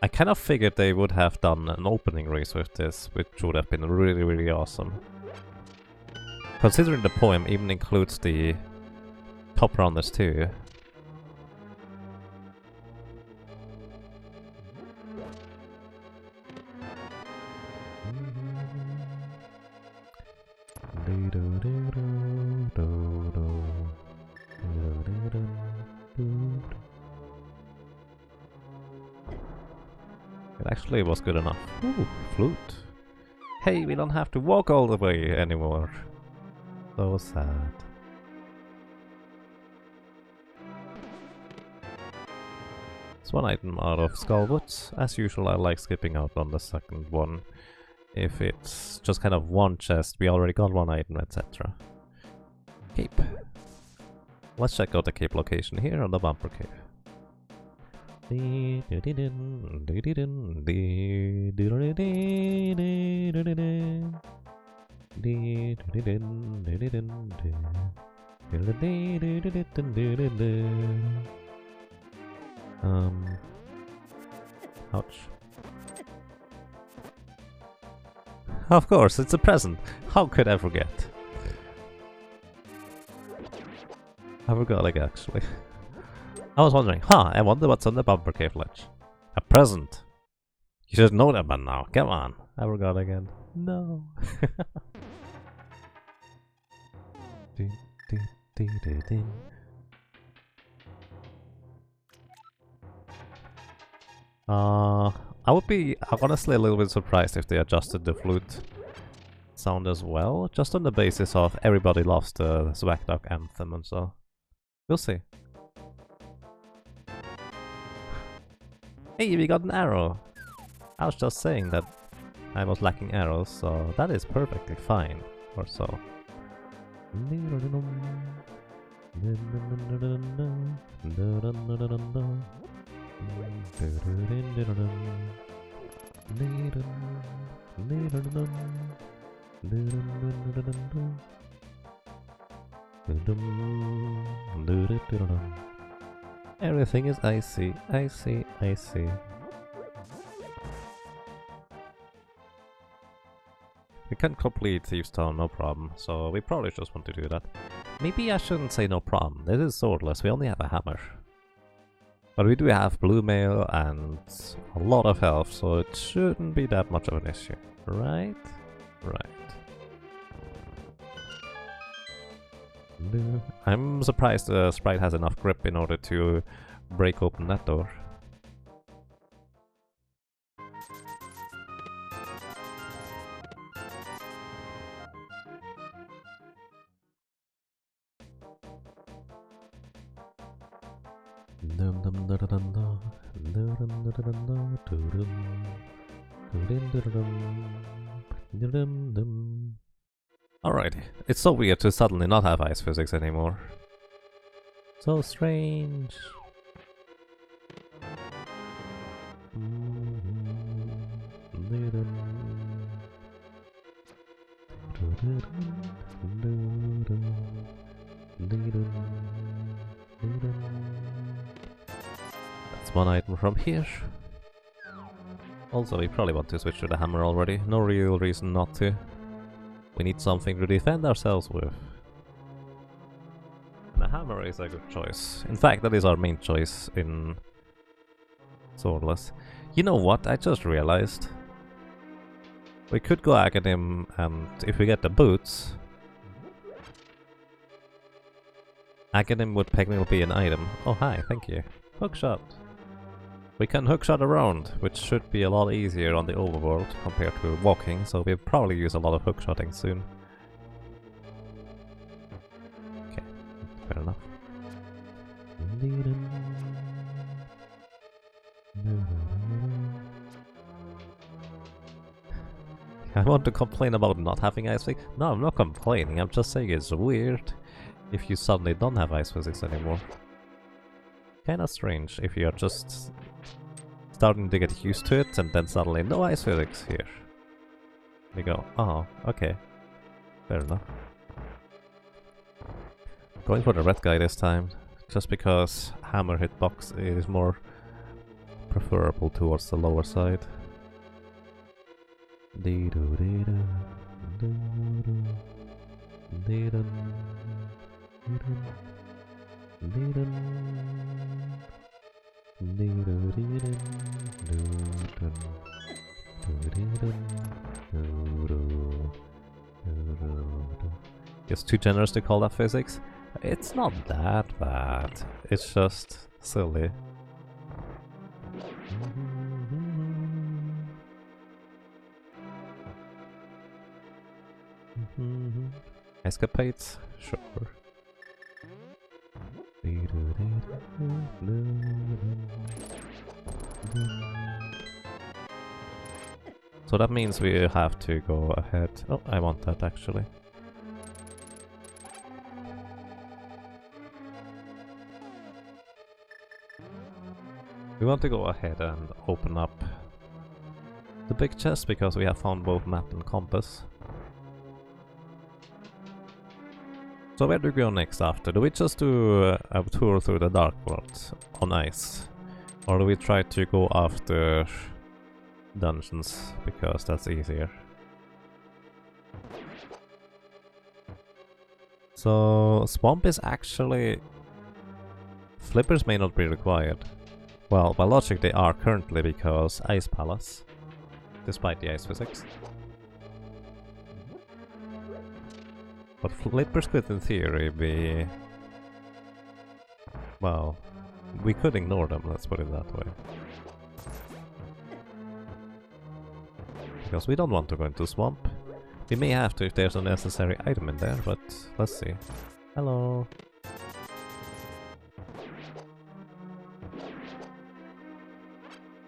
I kind of figured they would have done an opening race with this, which would have been really, really awesome. Considering the poem even includes the top runners too. It actually was good enough. Ooh, flute. Hey, we don't have to walk all the way anymore. So sad. It's one item out of Skullwoods. As usual, I like skipping out on the second one. If it's just kind of one chest, we already got one item, etc. Cape. Let's check out the cape location here on the bumper cave. Ouch. Of course, it's a present. How could I forget? I forgot, like, actually. I was wondering, I wonder what's on the bumper cave ledge. A present. You should know that by now. Come on. I forgot again. No. I would be honestly a little bit surprised if they adjusted the flute sound as well, just on the basis of everybody loves the Swagdog anthem and so. We'll see. Hey, we got an arrow! I was just saying that I was lacking arrows, so that is perfectly fine, or so. Everything is icy, icy, icy. We can complete Thieves Town, no problem, so we probably just want to do that. Maybe I shouldn't say no problem, this is Swordless, we only have a hammer. But we do have blue mail and a lot of health, so it shouldn't be that much of an issue, right? Right. I'm surprised the sprite has enough grip in order to break open that door. Alright, it's so weird to suddenly not have ice physics anymore. So strange. That's one item from here. Also, we probably want to switch to the hammer already. No real reason not to. We need something to defend ourselves with. And the hammer is a good choice. In fact, that is our main choice in Swordless. You know what? I just realized. We could go Aghanim, and if we get the boots, Aghanim would technically be an item. Oh hi, thank you. Hookshot. We can hookshot around, which should be a lot easier on the overworld compared to walking, so we'll probably use a lot of hookshotting soon. Okay, fair enough. I want to complain about not having ice physics. No, I'm not complaining, I'm just saying it's weird if you suddenly don't have ice physics anymore. Kinda strange if you're just starting to get used to it and then suddenly no ice physics here. We go, oh, okay. Fair enough. Going for the red guy this time, just because hammer hitbox is more preferable towards the lower side. It's too generous to call that physics? It's not that bad. It's just silly. Escapades? Sure. So that means we have to go ahead. Oh, I want that actually. We want to go ahead and open up the big chest because we have found both map and compass. So where do we go next after? Do we just do a tour through the Dark World on ice? Or do we try to go after dungeons, because that's easier? So swamp is actually... Flippers may not be required. Well, by logic they are currently because Ice Palace, despite the ice physics. But flippers could in theory be... Well, we could ignore them, let's put it that way. Because we don't want to go into swamp. We may have to if there's a necessary item in there, but let's see. Hello.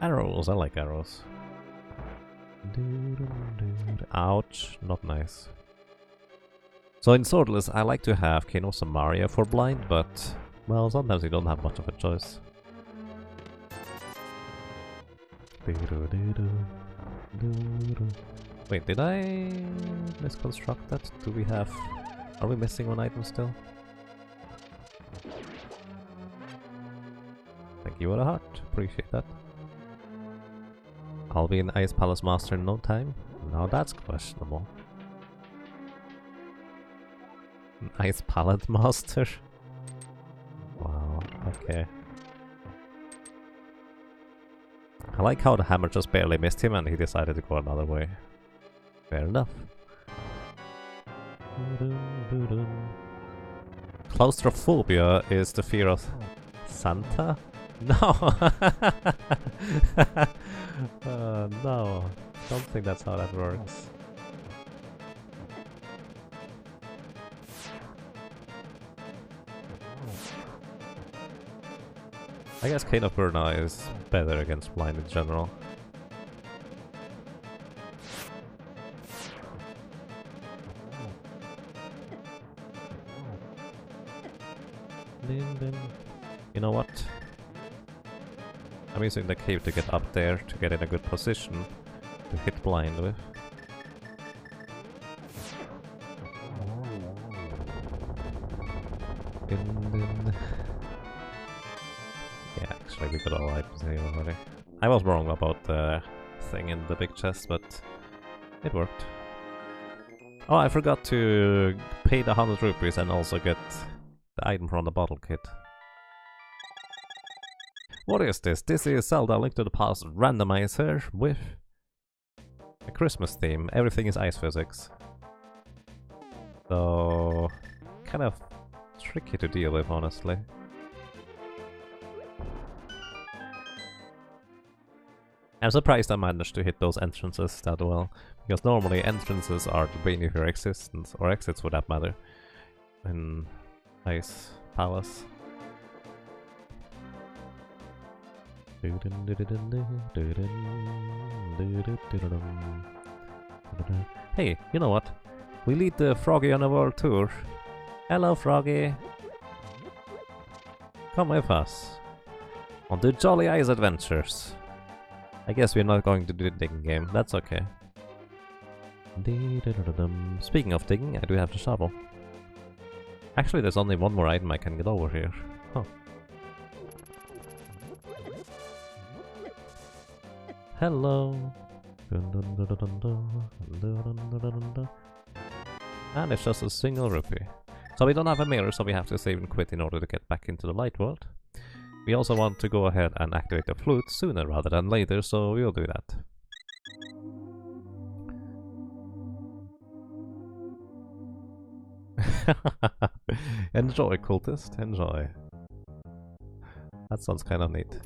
Arrows, I like arrows. Ouch, not nice. So in Swordless I like to have Kano Samaria for blind, but well, sometimes you don't have much of a choice. Wait, did I misconstruct that? Do we have... Are we missing one item still? Thank you for the heart, appreciate that. I'll be an Ice Palace Master in no time. Now that's questionable. An Ice Palette Master? Wow, okay. I like how the hammer just barely missed him and he decided to go another way. Fair enough. Claustrophobia is the fear of Santa? No! No, don't think that's how that works. I guess Cane of Burna is better against blind in general. You know what? I'm using the cave to get up there to get in a good position to hit blind with. Yeah, actually we got all items here already. I was wrong about the thing in the big chest, but it worked. Oh, I forgot to pay the 100 rupees and also get the item from the bottle kit. What is this? This is Zelda Link to the Past Randomizer with a Christmas theme. Everything is ice physics. So... kind of tricky to deal with, honestly. I'm surprised I managed to hit those entrances that well, because normally entrances are the bane of your existence, or exits for that matter, in Ice Palace. Hey, you know what? We lead the Froggy on a world tour. Hello, Froggy! Come with us on the Jolly Ice Adventures. I guess we're not going to do the digging game, that's okay. Speaking of digging, I do have the shovel. Actually, there's only one more item I can get over here. Huh. Hello. And it's just a single rupee. So we don't have a mirror, so we have to save and quit in order to get back into the light world. We also want to go ahead and activate the flute sooner rather than later, so we'll do that. Enjoy, cultist, enjoy. That sounds kind of neat.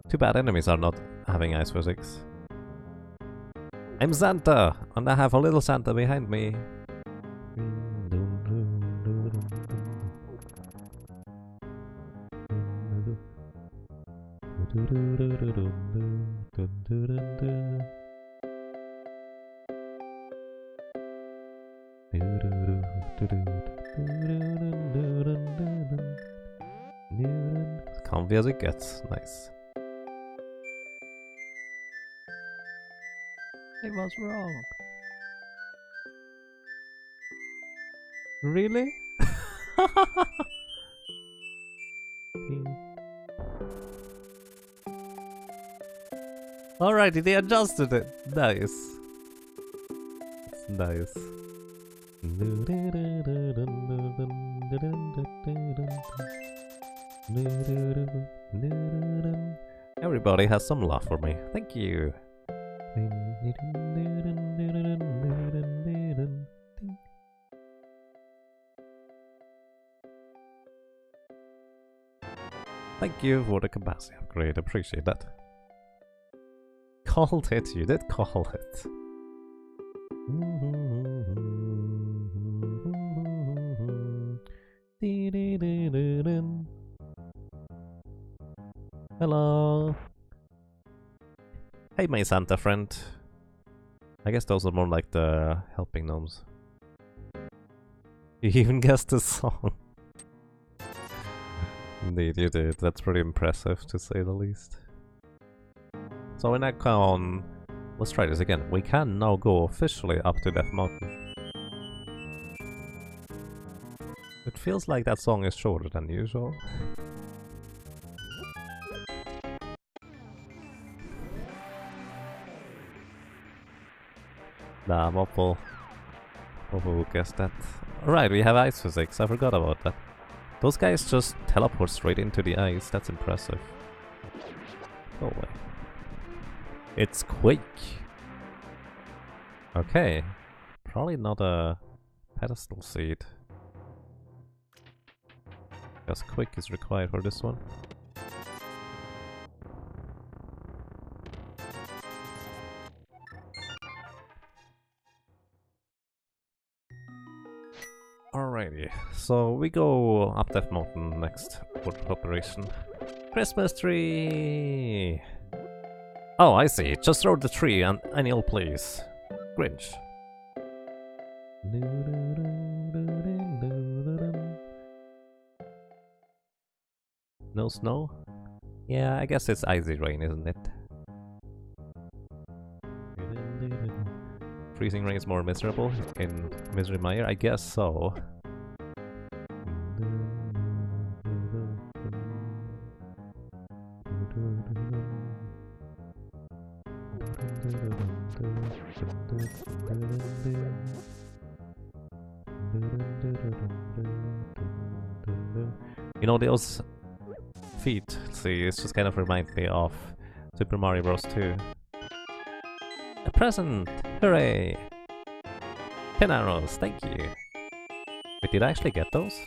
Too bad enemies are not having ice physics. I'm Santa, and I have a little Santa behind me. Comfy as it gets. Nice. It was wrong. Really? Alrighty, they adjusted it. Nice. It's nice. Everybody has some love for me. Thank you. Thank you for the capacity upgrade. Appreciate that. Called it. You did call it. Hello. Hey, my Santa friend. I guess those are more like the helping gnomes. You even guessed the song. Indeed, you did. That's pretty impressive, to say the least. So in that count, let's try this again. We can now go officially up to Death Mountain. It feels like that song is shorter than usual. Nah, Mopple. Mopple guessed that. Alright, we have ice physics. I forgot about that. Those guys just teleport straight into the ice. That's impressive. Go away. It's Quake. Okay. Probably not a pedestal seed. Because Quake is required for this one. Alrighty, so we go up that mountain next for preparation. Christmas tree! Oh, I see. Just throw the tree and any old place. Grinch. No snow? Yeah, I guess it's icy rain, isn't it? Freezing rain is more miserable in Misery Mire? I guess so. You know, those feet, see, it just kind of reminds me of Super Mario Bros. 2. A present! Hooray! 10 arrows, thank you! Wait, did I actually get those?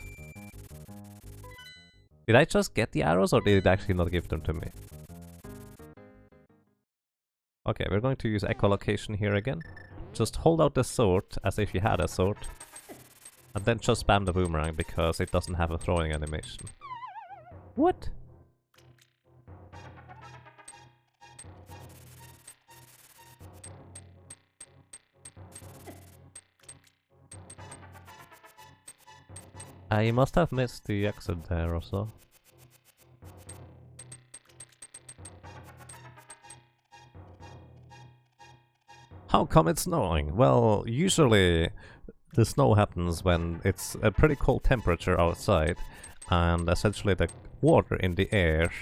Did I just get the arrows or did it actually not give them to me? Okay, we're going to use echolocation here again. Just hold out the sword as if you had a sword. And then just spam the boomerang because it doesn't have a throwing animation. What? I must have missed the exit there or so. How come it's snowing? Well, usually the snow happens when it's a pretty cold temperature outside and essentially the water in the air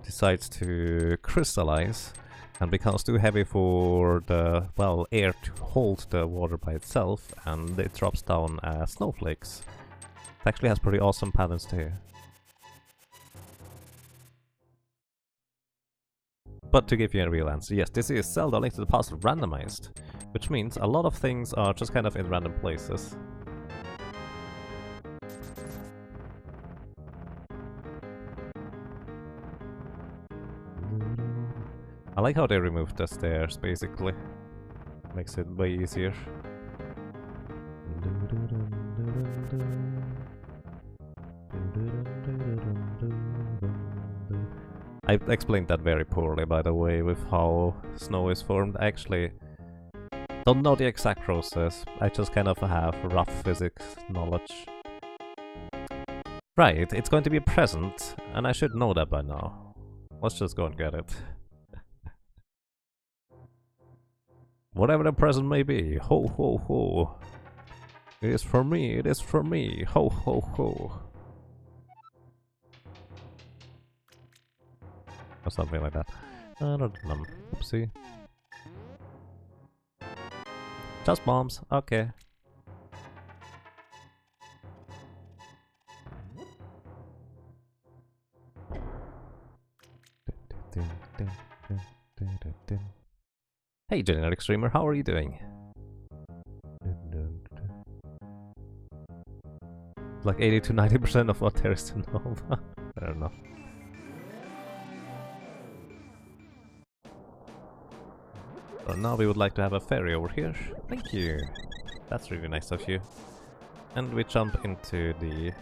decides to crystallize and becomes too heavy for the, well, air to hold the water by itself and it drops down as snowflakes. It actually has pretty awesome patterns too. But to give you a real answer, yes, this is Zelda Link to the Past randomized, which means a lot of things are just kind of in random places. I like how they removed the stairs, basically. Makes it way easier. I explained that very poorly, by the way, with how snow is formed. I actually don't know the exact process. I just kind of have rough physics knowledge. Right, it's going to be a present, and I should know that by now. Let's just go and get it. Whatever the present may be, ho ho ho. It is for me, it is for me, ho ho ho. Or something like that. I don't know. Oopsie. Just bombs, okay. Hey generic streamer, how are you doing? Like 80 to 90% of what there is to know. I don't know. So now we would like to have a ferry over here. Thank you. That's really nice of you. And we jump into the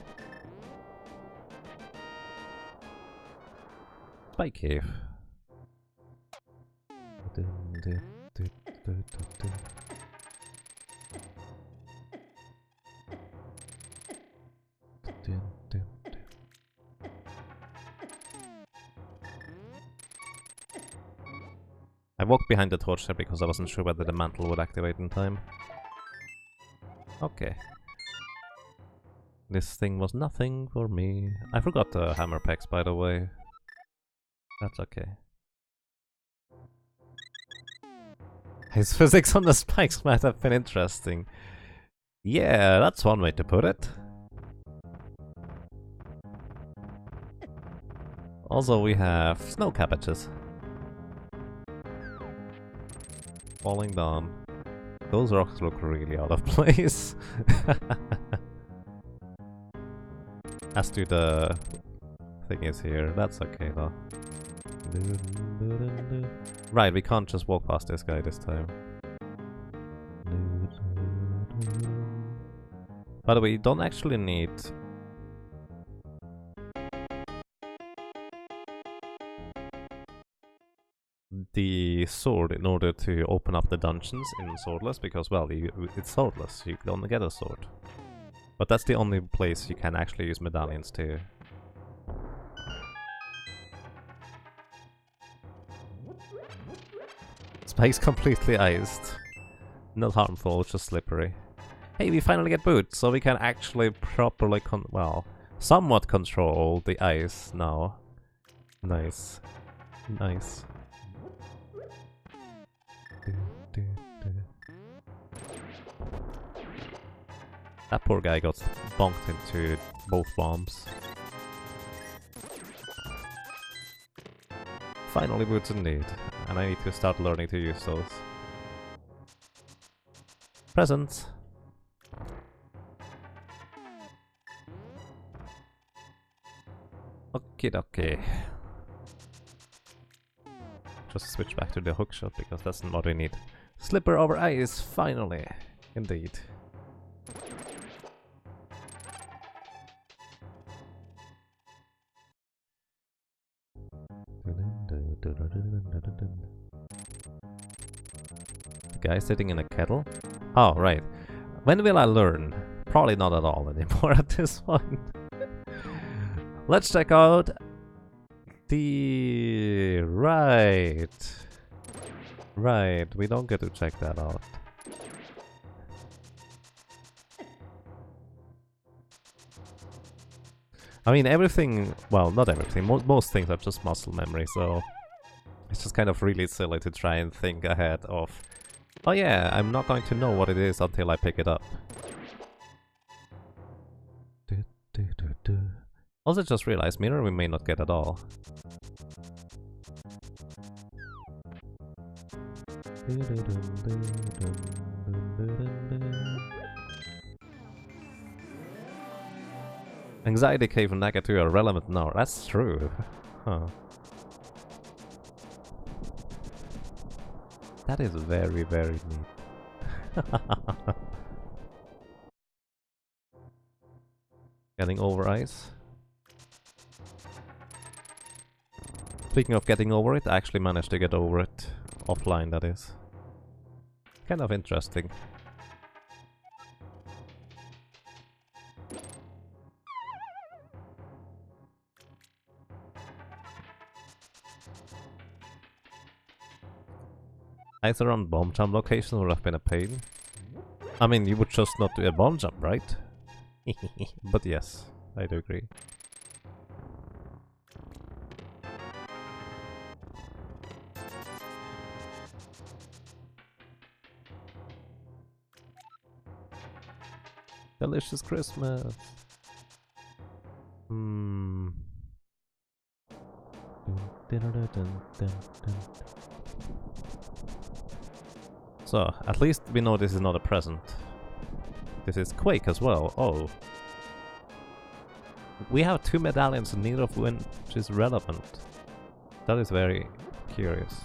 spy cave. I walked behind the torch there because I wasn't sure whether the mantle would activate in time. Okay. This thing was nothing for me. I forgot the hammer packs, by the way. That's okay. His physics on the spikes might have been interesting. Yeah, that's one way to put it. Also, we have snow cabbages. Falling down. Those rocks look really out of place. As to the thing is here, that's okay though. Right, we can't just walk past this guy this time. By the way, you don't actually need the sword in order to open up the dungeons in Swordless, because, well, it's Swordless, you can only get a sword. But that's the only place you can actually use medallions to. Spike's completely iced. Not harmful, just slippery. Hey, we finally get boots, so we can actually properly somewhat control the ice now. Nice. Nice. That poor guy got bonked into both bombs. Finally boots indeed, and I need to start learning to use those. Presents! Okie dokie. Just switch back to the hookshot because that's not what we need. Slipper over ice, finally! Indeed. The guy sitting in a kettle? Oh, right. When will I learn? Probably not at all anymore at this point. Let's check out the... Right, we don't get to check that out. I mean, everything, well, not everything, most things are just muscle memory, so it's just kind of really silly to try and think ahead of, oh yeah, I'm not going to know what it is until I pick it up. Also just realized, mirror we may not get at all. Anxiety cave and Nagatu are relevant now. That's true. Huh. That is very, very neat. Getting over ice. Speaking of getting over it, I actually managed to get over it. Offline, that is. Kind of interesting. Either on bomb jump location would have been a pain. I mean, you would just not do a bomb jump, right? But yes, I do agree. Delicious Christmas! Hmm. So, at least we know this is not a present. This is Quake as well. Oh. We have 2 medallions, neither of which is relevant. That is very curious.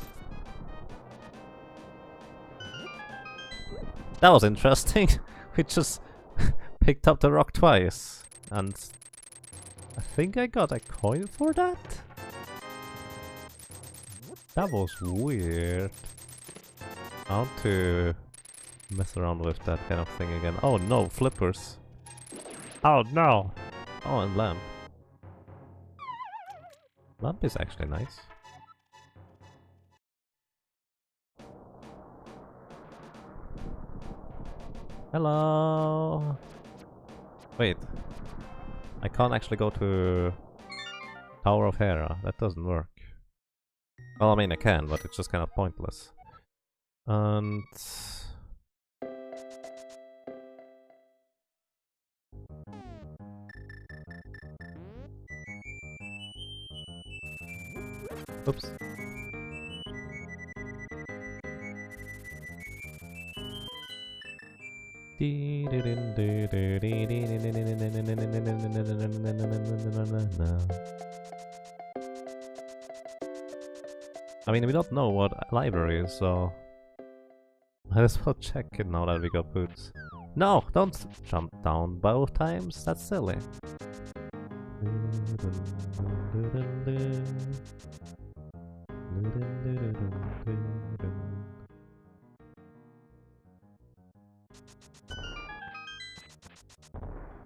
That was interesting. We just picked up the rock twice. And I think I got a coin for that? That was weird. I want to mess around with that kind of thing again. Oh no, flippers. Oh no! Oh, and lamp. Lamp is actually nice. Hello! Wait. I can't actually go to Tower of Hera. That doesn't work. Well, I mean I can, but it's just kind of pointless. And... oops. I mean, we don't know what library is, so might as well check it now that we got boots. No, don't jump down both times. That's silly.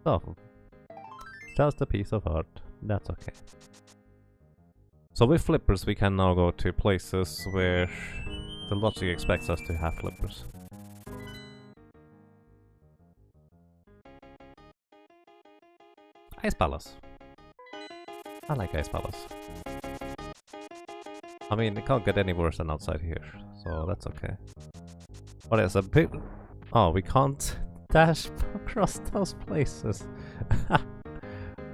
Oh, just a piece of art. That's okay. So with flippers we can now go to places where the logic expects us to have flippers. Ice Palace. I like Ice Palace. I mean, it can't get any worse than outside here, so that's okay. What is a big... oh, we can't dash across those places.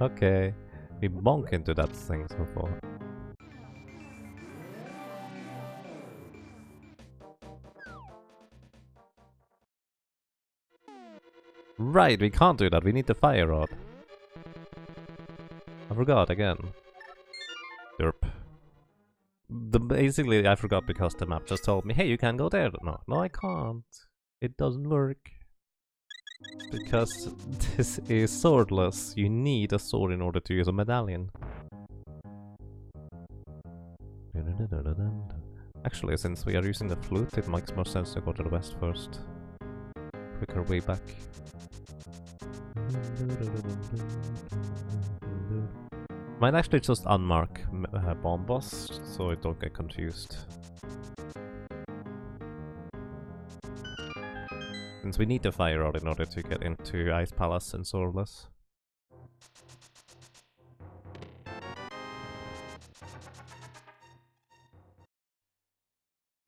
Okay, we bonk into that thing so far. Right, we can't do that, we need the fire rod. I forgot again. Derp. Basically, I forgot because the map just told me, hey, you can go there. No, I can't. It doesn't work. Because this is swordless. You need a sword in order to use a medallion. Actually, since we are using the flute, it makes more sense to go to the west first. Quicker way back. Might actually just unmark bomb boss, so I don't get confused. Since we need the fire rod in order to get into Ice Palace and Swordless.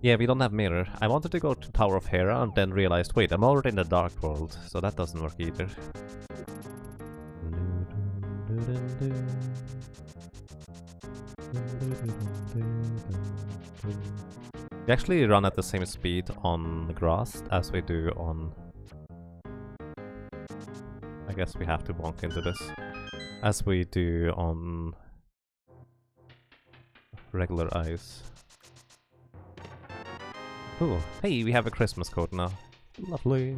Yeah, we don't have mirror. I wanted to go to Tower of Hera and then realized, wait, I'm already in the Dark World, so that doesn't work either. We actually run at the same speed on grass as we do on... I guess we have to bonk into this. As we do on... regular ice. Ooh, hey, we have a Christmas code now. Lovely.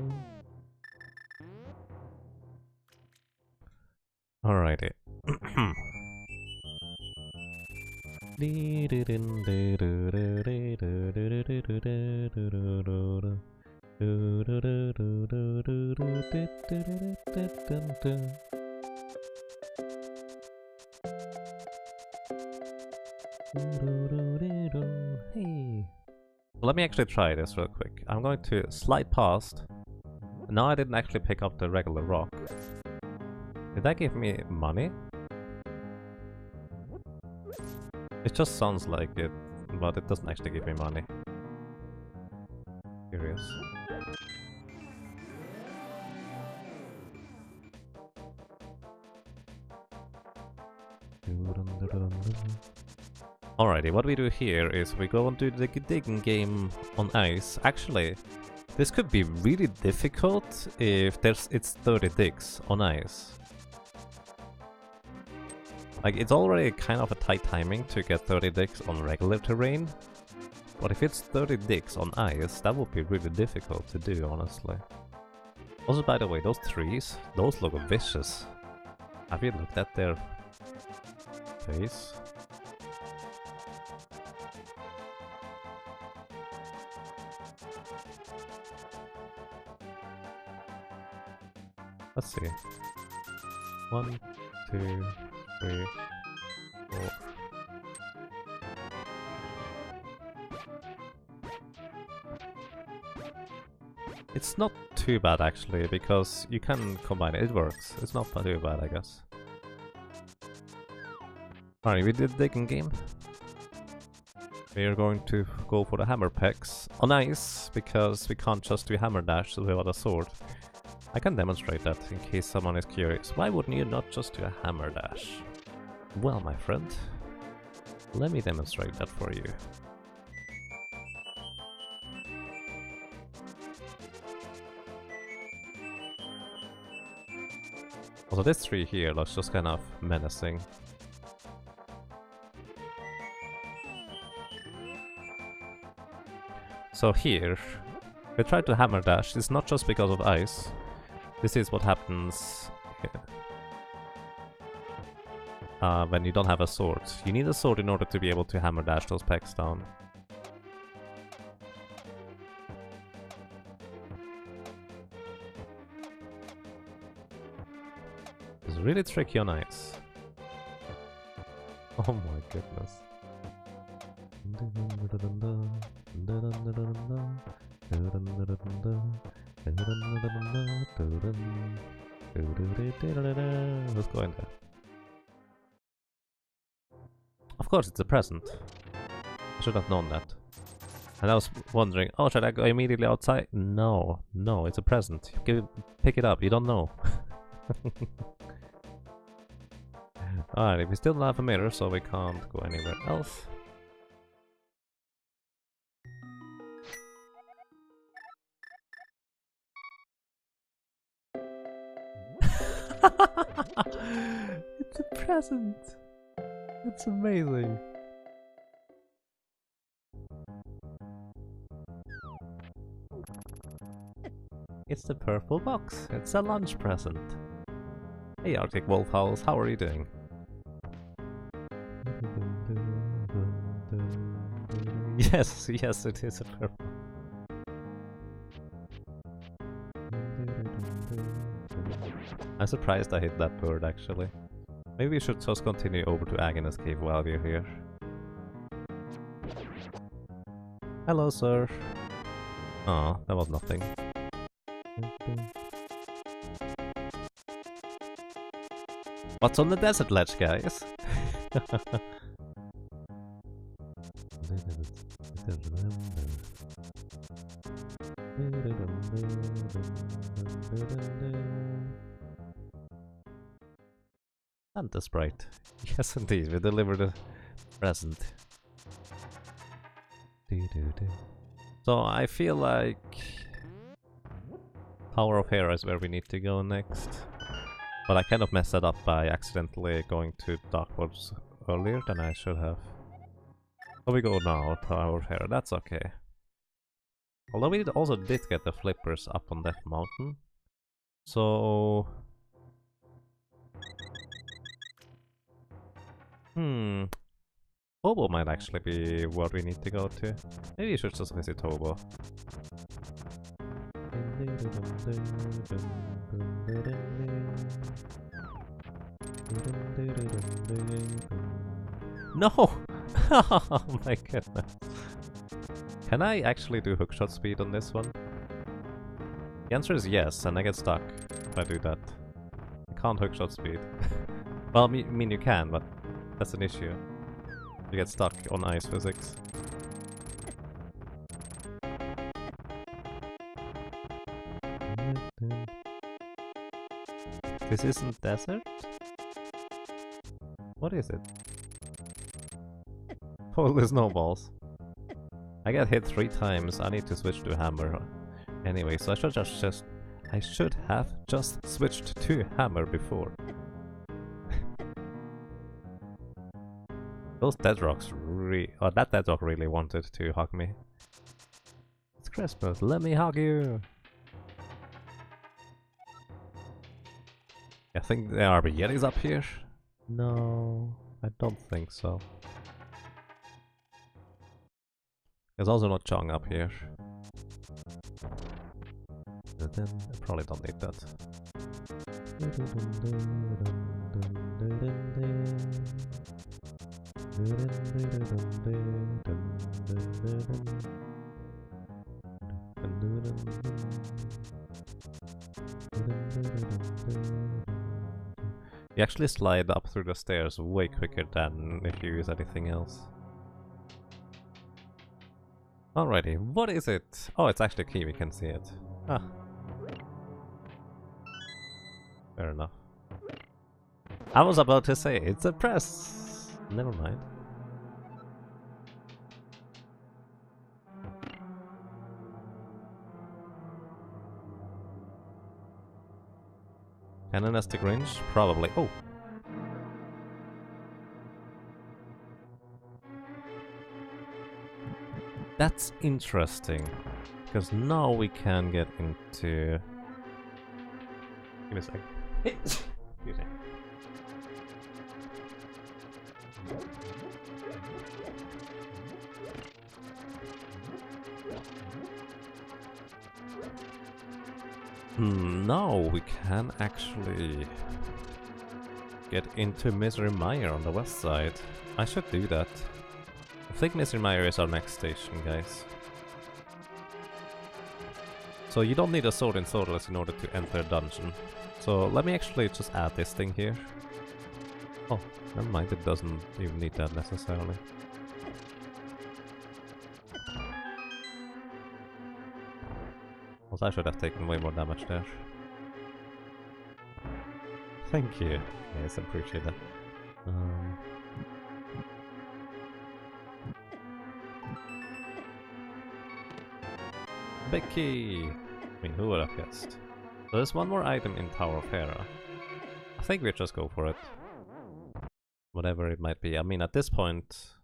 Alrighty. Hey. Let me actually try this real quick. I'm going to slide past. Now I didn't actually pick up the regular rock. Did that give me money? It just sounds like it, but it doesn't actually give me money. Curious. Alrighty, what we do here is we go and do the digging game on ice. Actually, this could be really difficult if it's 30 digs on ice. Like, it's already kind of a tight timing to get 30 digs on regular terrain. But if it's 30 digs on ice, that would be really difficult to do, honestly. Also, by the way, those trees, those look vicious. Have you looked at their face? Let's see. 1, 2, 3, 4. It's not too bad actually, because you can combine it. It works. It's not too bad, I guess. Alright, we did the digging game. We are going to go for the hammer pecks on ice, because we can't just do hammer dash without a sword. I can demonstrate that in case someone is curious. Why wouldn't you not just do a hammer dash? Well, my friend, let me demonstrate that for you. Also, this tree here looks just kind of menacing. So here, we try to hammer dash. It's not just because of ice. This is what happens when you don't have a sword. You need a sword in order to be able to hammer dash those pecks down. It's really tricky on ice. Oh my goodness. Let's go in there. Of course, it's a present. I should have known that. And I was wondering, oh, should I go immediately outside? No, no, it's a present. Pick it up, you don't know. Alright, we still don't have a mirror, so we can't go anywhere else. It's a present! It's amazing! It's the purple box. It's a lunch present. Hey Arctic Wolf House, how are you doing? Yes, yes, it is a purple. I'm surprised I hit that bird, actually. Maybe we should just continue over to Agnes Cave while we're here. Hello, sir. Aw, that was nothing. What's on the desert ledge, guys? Santa Sprite. Yes, indeed, we delivered a present. So I feel like Tower of Hera is where we need to go next. But I kind of messed that up by accidentally going to Darkwards earlier than I should have. So we go now, Tower of Hera, that's okay. Although we also did get the flippers up on Death Mountain. So... Hobo might actually be what we need to go to. Maybe you should just visit Hobo. No! Oh my goodness. Can I actually do hookshot speed on this one? The answer is yes, and I get stuck if I do that. I can't hookshot speed. Well, I mean you can, but that's an issue. You get stuck on ice physics. This isn't desert? What is it? Holy snowballs. I get hit 3 times, I need to switch to hammer. Anyway, so I should have just switched to hammer before. Those dead rocks that dead rock really wanted to hug me. It's Christmas, let me hug you! I think there are Yetis up here. No, I don't think so. There's also not Chong up here. But then I probably don't need that. You actually slide up through the stairs way quicker than if you use anything else. Alrighty, what is it? Oh, it's actually a key, we can see it. Ah. Fair enough. I was about to say, it's a press! Never mind. Canonistic range? Probably. Oh! That's interesting, because now we can get into... Give me a sec. Excuse me. Now we can actually get into Misery Mire on the west side. I should do that. I think Misery Mire is our next station, guys. So you don't need a sword in Swordless in order to enter a dungeon. So let me actually just add this thing here. Oh, never mind, it doesn't even need that necessarily. Also, I should have taken way more damage there. Thank you. Yes, I appreciate that. Becky! I mean, who would have guessed? So there's one more item in Tower of Hera. I think we just go for it. Whatever it might be. I mean, at this point,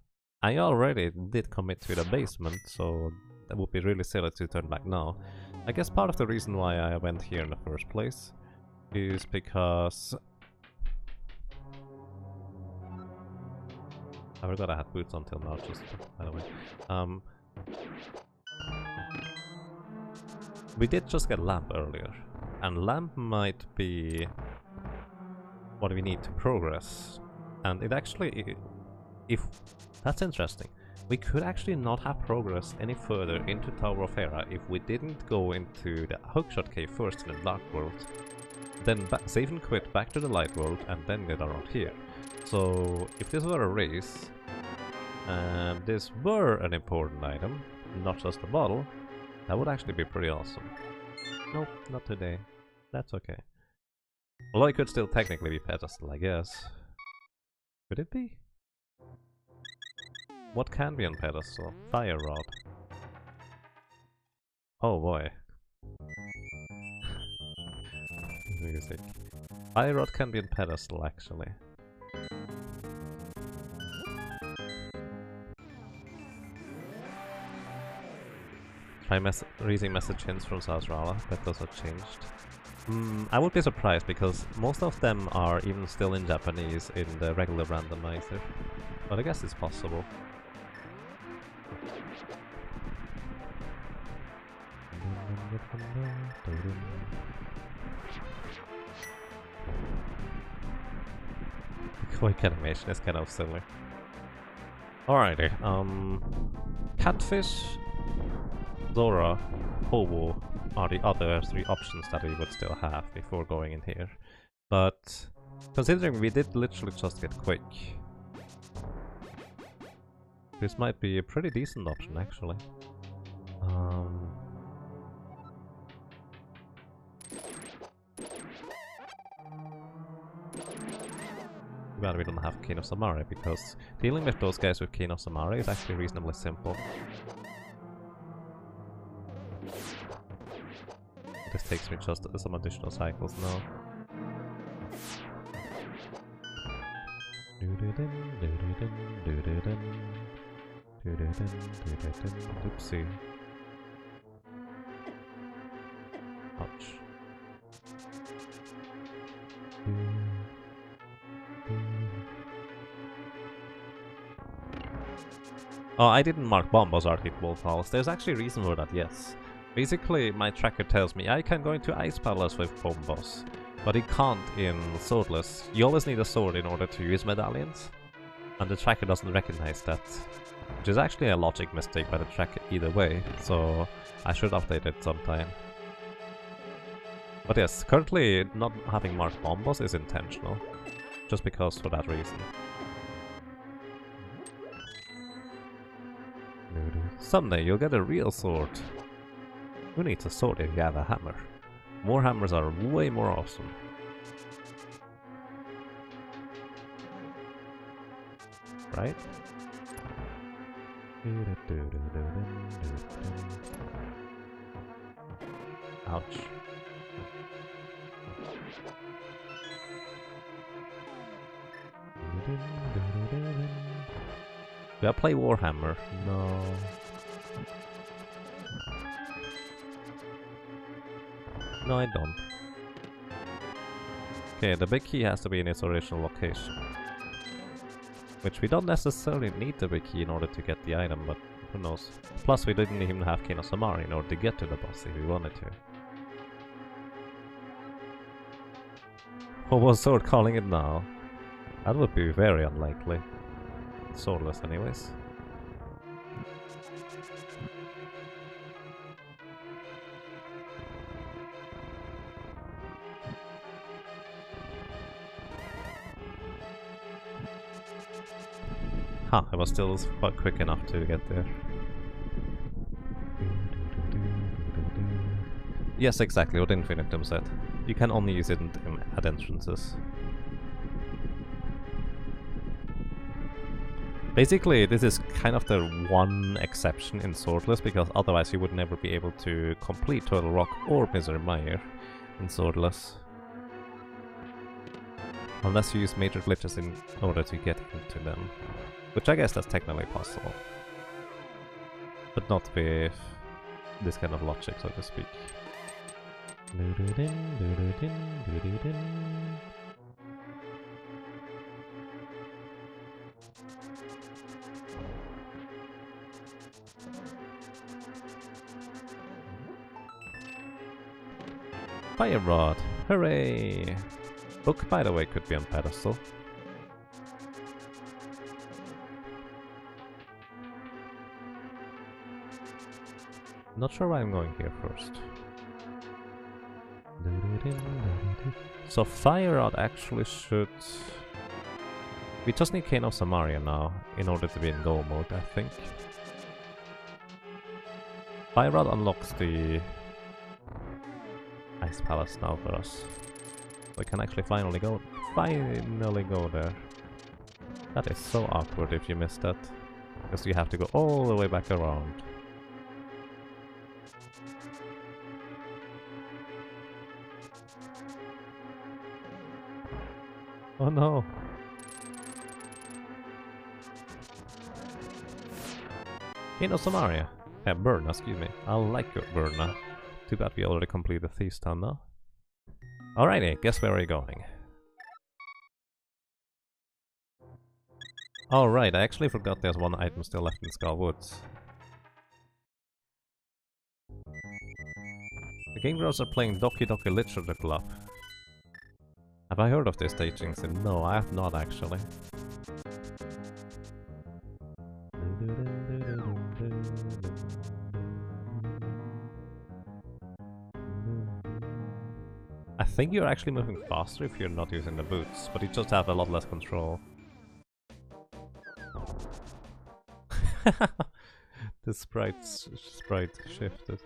I already did commit to the basement, so that would be really silly to turn back now. I guess part of the reason why I went here in the first place is because... I forgot I had boots until now, just by the way. We did just get Lamp earlier, and Lamp might be what we need to progress. And it actually, if that's interesting, we could actually not have progressed any further into Tower of Hera if we didn't go into the Hookshot Cave first in the Dark World, then save and quit back to the Light World, and then get around here. So if this were a race, and this were an important item, not just a bottle, that would actually be pretty awesome. Nope, not today. That's okay. Although it could still technically be pedestal, I guess. Could it be? What can be on pedestal? Fire Rod. Oh boy. Music. Fire Rod can be on pedestal, actually. Try reading message hints from Sazrala, that does not changed. I would be surprised because most of them are even still in Japanese in the regular randomizer. But I guess it's possible. The quick animation is kind of silly. Alrighty, Catfish, Zora, Hobo are the other 3 options that we would still have before going in here. But considering we did literally just get Quick, this might be a pretty decent option actually. Well, we don't have King of Samari because dealing with those guys with King of Samari is actually reasonably simple. This takes me just some additional cycles now. Oopsie. Ouch. Oh, I didn't mark bombos or hit wall falls. There's actually a reason for that, yes. Basically, my tracker tells me I can go into Ice Palace with bombos, but it can't in Swordless. You always need a sword in order to use medallions, and the tracker doesn't recognize that. Which is actually a logic mistake by the tracker either way, so I should update it sometime. But yes, currently not having marked bombos is intentional, just because for that reason. Someday you'll get a real sword. Who needs a sword if you have a hammer? More hammers are way more awesome. Right? Ouch. Do I play Warhammer? No. No, I don't. Okay, the big key has to be in its original location. Which we don't necessarily need the big key in order to get the item, but who knows. Plus we didn't even have King of Samari in order to get to the boss if we wanted to. What was Sword calling it now? That would be very unlikely. Swordless anyways. Huh, I was still quite quick enough to get there. Yes, exactly what Infinitum said. You can only use it at entrances. Basically, this is kind of the one exception in Swordless, because otherwise you would never be able to complete Turtle Rock or Misery Mire in Swordless. Unless you use major glitches in order to get into them. Which I guess that's technically possible. But not with this kind of logic, so to speak. Fire Rod! Hooray! Book, by the way, could be on pedestal. Not sure why I'm going here first. So Fire Rod actually should... We just need Cane of Samaria now in order to be in go mode, I think. Fire Rod unlocks the Ice Palace now for us. We can actually finally go there. That is so awkward if you miss that. Because you have to go all the way back around. Oh no! You know Samaria. Burna, excuse me. I like your Burna. Too bad we already completed the Thief's Town now. Alrighty, guess where we're going. Oh right, I actually forgot there's one item still left in Skull Woods. The Game Girls are playing Doki Doki Literature Club. Have I heard of this staging sim? No, I have not actually. I think you're actually moving faster if you're not using the boots, but you just have a lot less control. The sprite shifted.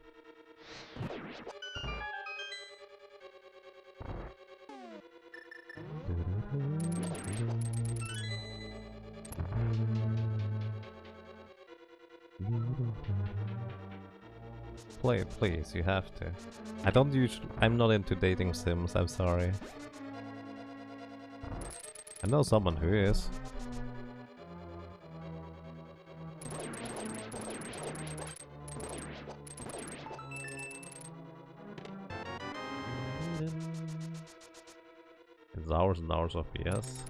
Play it, please, you have to. I'm not into dating sims, I'm sorry. I know someone who is. It's hours and hours of PS.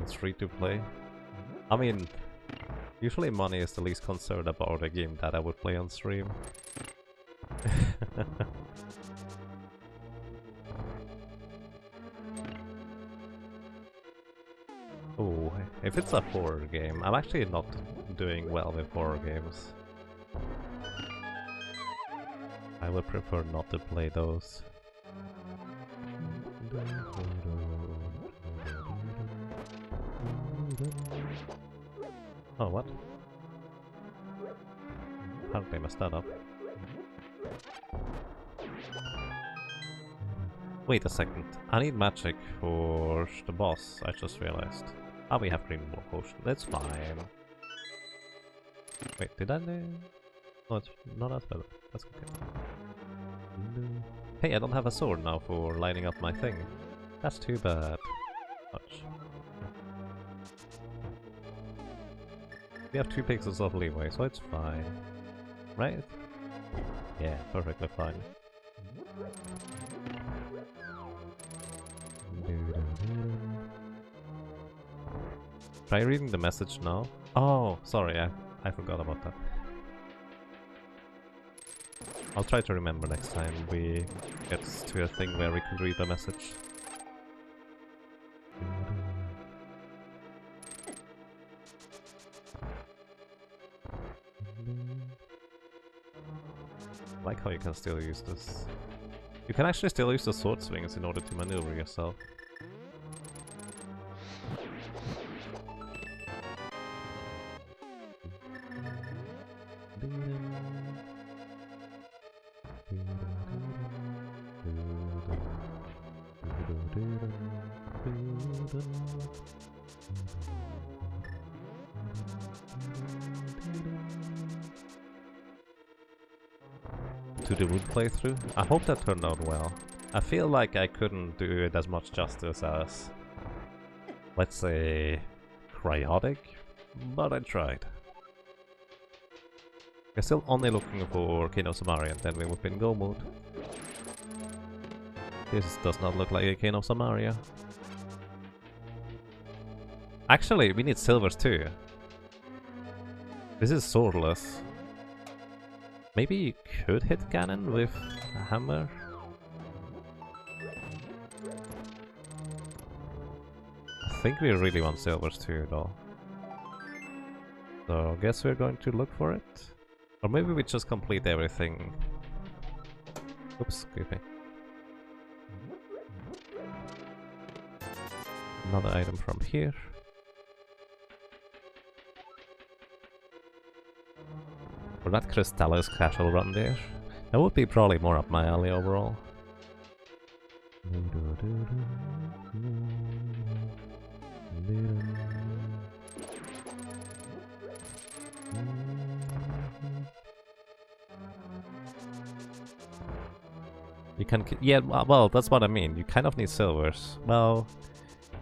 It's free to play. I mean, usually money is the least concerned about a game that I would play on stream. Oh, if it's a horror game, I'm actually not doing well with horror games. I would prefer not to play those. Oh, what? Apparently I messed that up. Wait a second, I need magic for the boss, I just realized. Ah, we have green potion, that's fine. Wait, did I do? No, it's not as bad, that's okay. Hey, I don't have a sword now for lining up my thing. That's too bad. Ouch. We have 2 pixels of leeway, so it's fine. Right? Yeah, perfectly fine. Try reading the message now. Oh, sorry, I forgot about that. I'll try to remember next time we get to a thing where we could read the message. I like how you can still use this. You can actually still use the sword swings in order to maneuver yourself. To the wood playthrough. I hope that turned out well. I feel like I couldn't do it as much justice as, let's say, Cryotic, but I tried. We're still only looking for King of Samaria and then we would be in go mode. This does not look like a King of Samaria. Actually, we need silvers too. This is Swordless. Maybe you could hit Ganon with a hammer? I think we really want silvers too, though. So I guess we're going to look for it. Or maybe we just complete everything. Oops, excuse me. Another item from here. For that Crystallis casual run there. That would be probably more up my alley overall. You can... yeah, well, that's what I mean. You kind of need silvers. Well,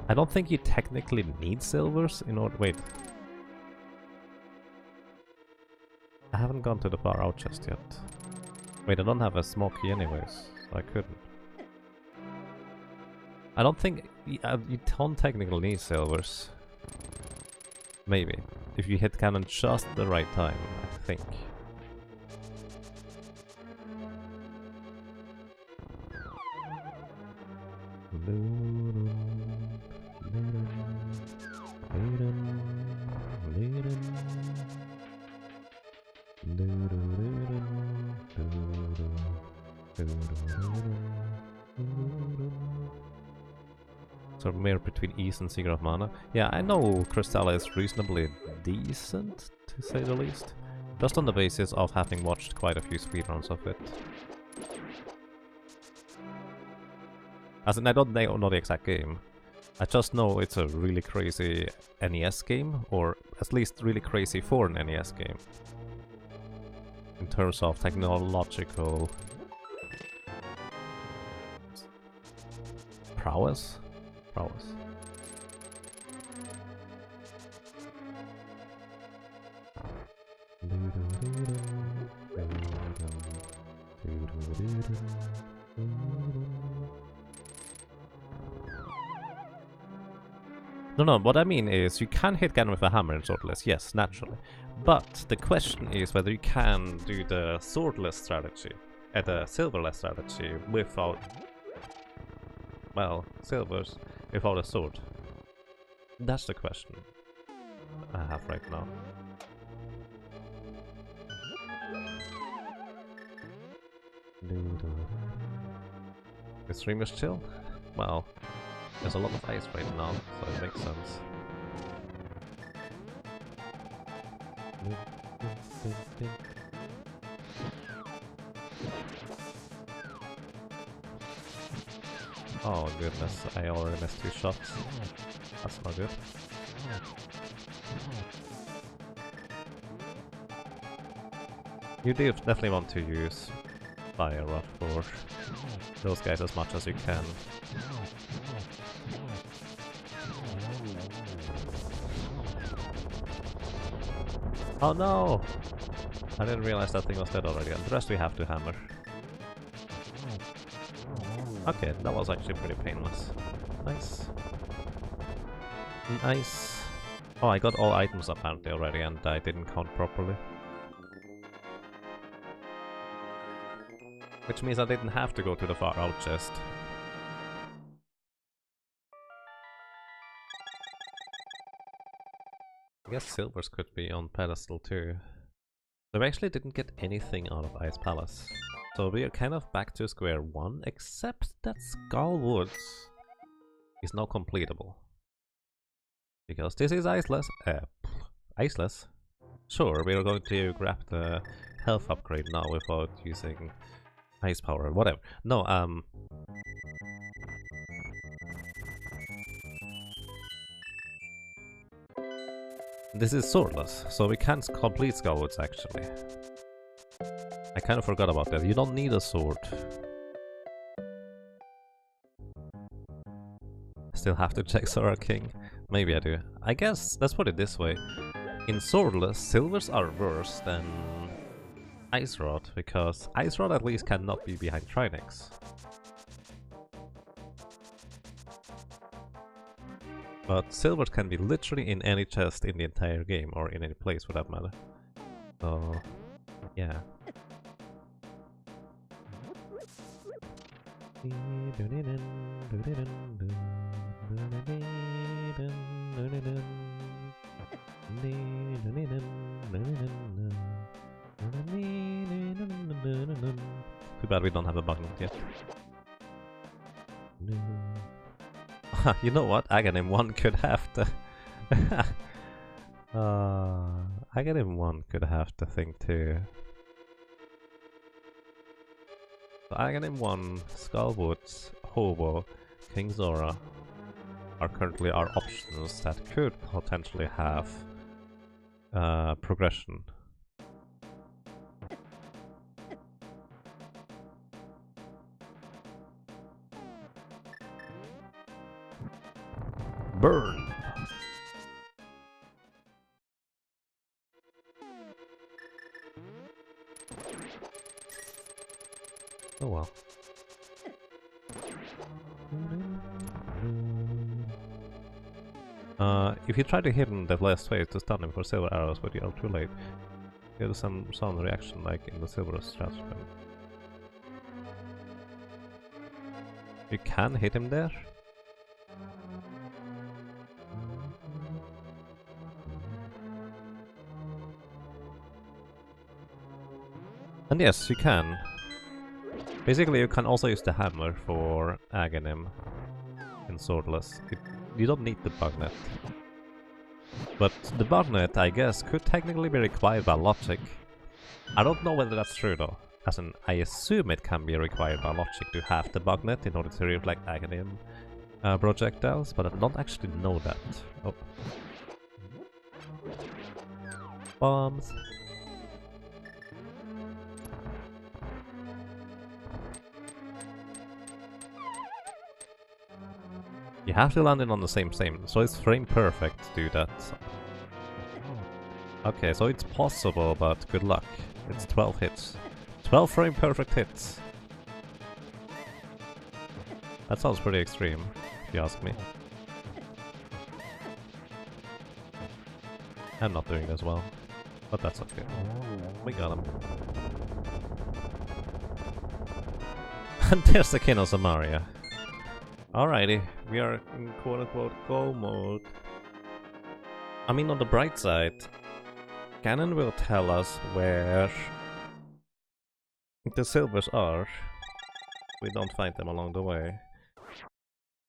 I don't think you technically need silvers in order... wait. I haven't gone to the far out just yet. Wait, I don't have a small key anyways, so I couldn't. I don't think you don't technically need silvers. Maybe. If you hit cannon just the right time, I think. Sort of mirror between East and Secret of Mana. Yeah, I know Crystalla is reasonably decent, to say the least. Just on the basis of having watched quite a few speedruns of it. As in, I don't know the exact game. I just know it's a really crazy NES game, or at least really crazy for an NES game. In terms of technological prowess? Prowess. No, what I mean is you can hit Ganon with a hammer in Swordless, yes, naturally. But the question is whether you can do the Swordless strategy, the Silverless strategy, without, well, silvers, without a sword. That's the question I have right now. The stream is chill? Well, there's a lot of ice right now, so it makes sense. Oh goodness, I already missed 2 shots. That's not good. You do definitely want to use Fire Rod for those guys as much as you can. Oh no! I didn't realize that thing was dead already, and the rest we have to hammer. Okay, that was actually pretty painless. Nice. Nice. Oh, I got all items apparently already, and I didn't count properly. Which means I didn't have to go to the far out chest. I guess silvers could be on pedestal too. So we actually didn't get anything out of Ice Palace. So we are kind of back to square one, except that Skull Woods is now completable. Because this is iceless. Iceless? Sure, we are going to grab the health upgrade now without using ice power or whatever. No, this is swordless, so we can't complete Skull Woods actually. I kind of forgot about that. You don't need a sword. Still have to check Sora King. Maybe I do. I guess, let's put it this way. In Swordless, silvers are worse than Ice Rod, because Ice Rod at least cannot be behind Trinex. But silvers can be literally in any chest in the entire game, or in any place for that matter. So, yeah. Too bad we don't have a button yet. You know what? Aghanim 1 could have the... Aghanim 1 could have the thing too. So Aghanim 1, Skullwoods, Hobo, King Zora are currently our options that could potentially have progression. Burn! Oh well. If you try to hit him, the last way is to stun him for silver arrows, but you are too late. Get some sound reaction like in the silver strategy. You can hit him there. And yes, you can. Basically, you can also use the hammer for agging him in Swordless. You don't need the bugnet. But the bugnet, I guess, could technically be required by logic. I don't know whether that's true though. As in, I assume it can be required by logic to have the bugnet in order to reflect Aghanim projectiles, but I don't actually know that. Oh. Bombs. You have to land it on the same, so it's frame perfect to do that. Okay, so it's possible, but good luck. It's 12 hits. 12 frame perfect hits. That sounds pretty extreme, if you ask me. I'm not doing as well, but that's okay. We got him. And there's the King of Samaria. Alrighty, we are in quote-unquote go mode. I mean, on the bright side, Ganon will tell us where the silvers are. We don't find them along the way.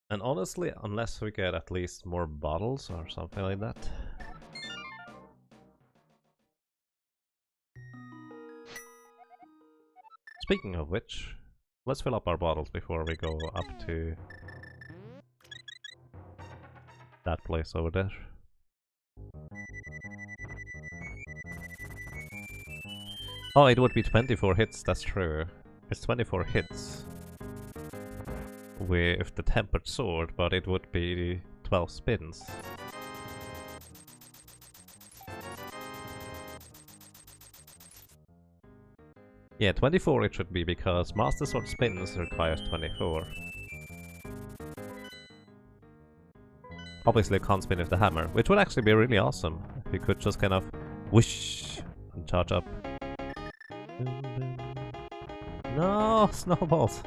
And honestly, unless we get at least more bottles or something like that. Speaking of which, let's fill up our bottles before we go up to that place over there. Oh, it would be 24 hits, that's true. It's 24 hits with the tempered sword, but it would be 12 spins. Yeah, 24 it should be, because Master Sword spins requires 24. Obviously, you can't spin with the hammer, which would actually be really awesome if you could just kind of whoosh and charge up. No, snowballs!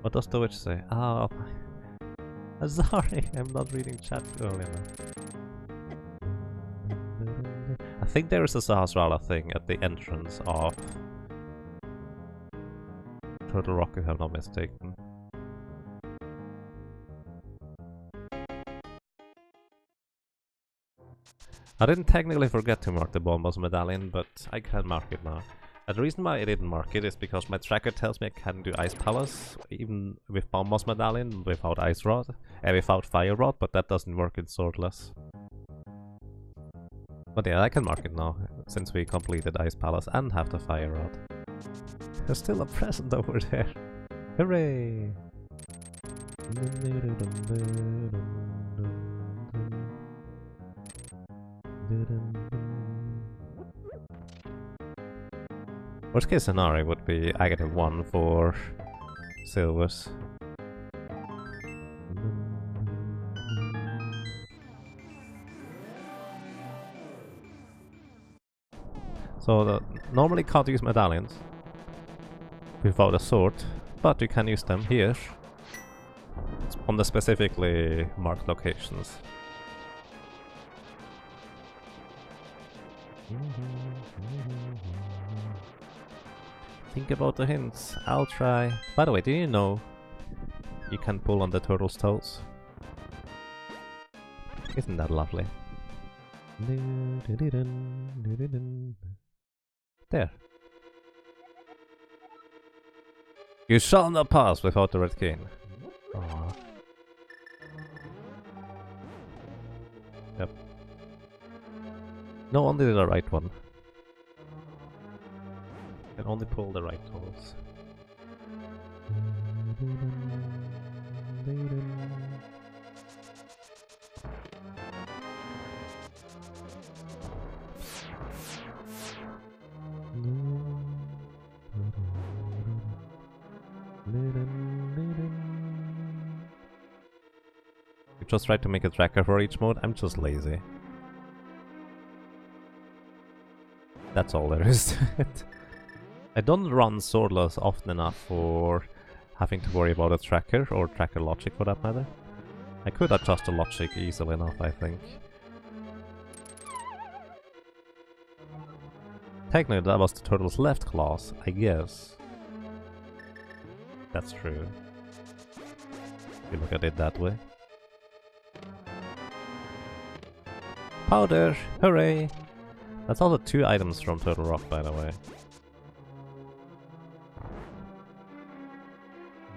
What does the witch say? Oh, I'm sorry, I'm not reading chat early enough. I think there is a Sahasrara thing at the entrance of Turtle Rock, if I'm not mistaken. I didn't technically forget to mark the Bombos medallion, but I can mark it now. And the reason why I didn't mark it is because my tracker tells me I can do Ice Palace, even with Bombos medallion, without Ice Rod, and without Fire Rod, but that doesn't work in Swordless. But yeah, I can mark it now, since we completed Ice Palace and have the Fire Rod. There's still a present over there! Hooray! Worst case scenario would be I get a 1 for silvers. So normally can't use medallions without a sword, but you can use them here on the specifically marked locations. Think about the hints. I'll try. By the way, do you know you can pull on the turtle's toes? Isn't that lovely? There. You shall not pass without the red cane. Aww. Yep. No, only the right one. Can only pull the right toes. just try to make a tracker for each mode. I'm just lazy. That's all there is to it. I don't run Swordless often enough for having to worry about a tracker, or tracker logic for that matter. I could adjust the logic easily enough, I think. Technically that was the turtle's left claws, I guess. That's true. If you look at it that way. Powder! Hooray! That's also 2 items from Turtle Rock, by the way.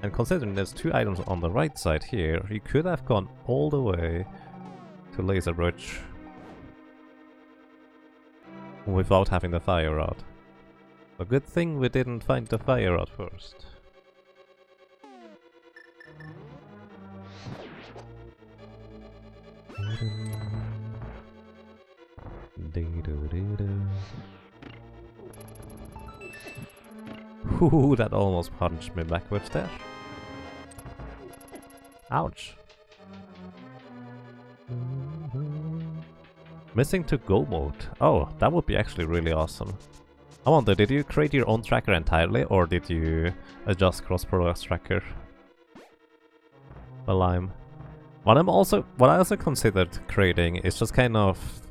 And considering there's 2 items on the right side here, you could have gone all the way to Laser Bridge without having the fire rod. A good thing we didn't find the fire rod first. Ooh, that almost punched me backwards there. Ouch. Missing to go mode. Oh, that would be actually really awesome. I wonder, did you create your own tracker entirely, or did you adjust cross-products tracker? Well, what I also considered creating is just kind of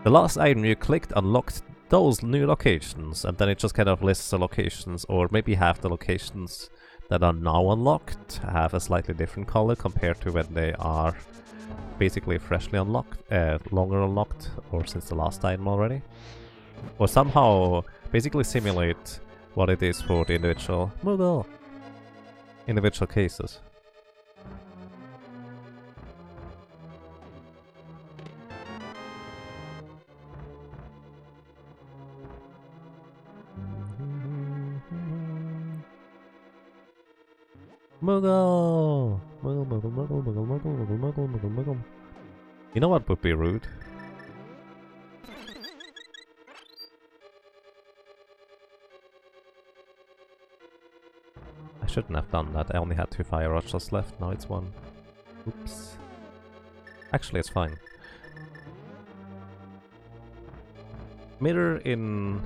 the last item you clicked unlocked those new locations, and then it just kind of lists the locations, or maybe half the locations that are now unlocked have a slightly different color compared to when they are basically freshly unlocked, longer unlocked, or since the last item already. Or somehow basically simulate what it is for the individual cases. Muggle! Muggle. You know what would be rude? I shouldn't have done that. I only had 2 fire rods left. Now it's 1. Oops. Actually, it's fine. Mirror in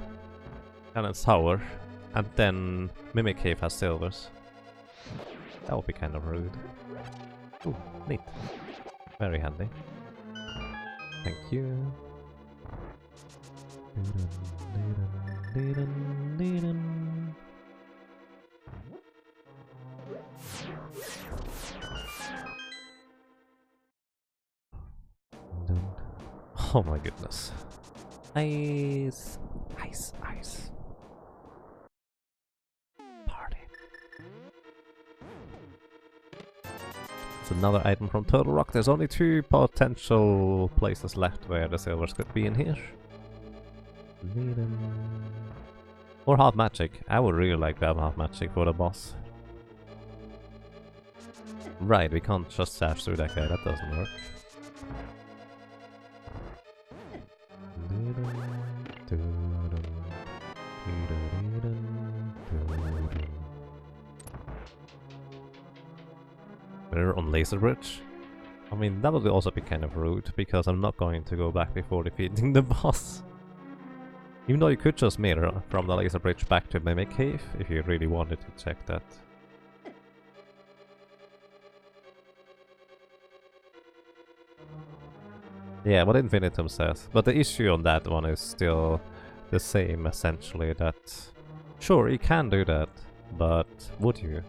Cannon's Tower, and then Mimic Cave has silvers. That would be kind of rude. Ooh, neat. Very handy. Thank you. Oh my goodness. Ice. Ice, ice. Party. It's another item from Turtle Rock. There's only 2 potential places left where the silvers could be in here. Or half magic. I would really like to have half magic for the boss. Right, we can't just sash through that guy. That doesn't work. We're on Laser Bridge. I mean, that would also be kind of rude, because I'm not going to go back before defeating the boss. Even though you could just mirror from the Laser Bridge back to Mimic Cave, if you really wanted to check that. Yeah, what Infinitum says. But the issue on that one is still the same, essentially, that... Sure, you can do that, but would you?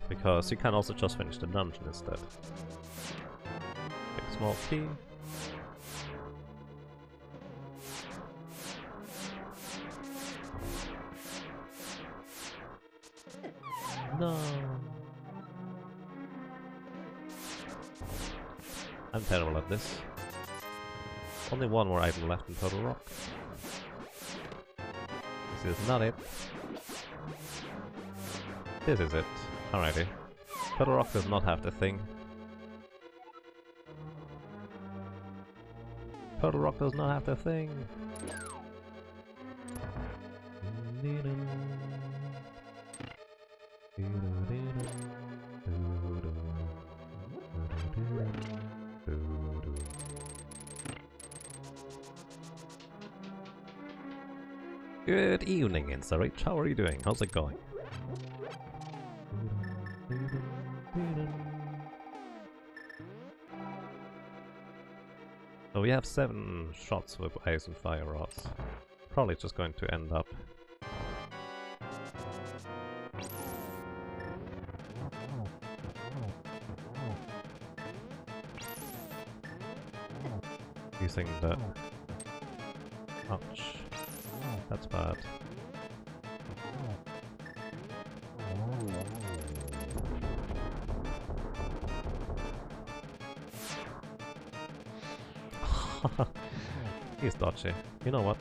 Because you can also just finish the dungeon instead. Take a small key. No. I'm terrible at this. Only 1 more item left in Turtle Rock. This is not it. This is it. Alrighty. Turtle Rock does not have the thing. Turtle Rock does not have the thing. Good evening, Insta-Rich. How are you doing? How's it going? So we have 7 shots with ice and fire rods. Probably just going to end up using the... Ouch. That's bad. He's dodgy. You know what?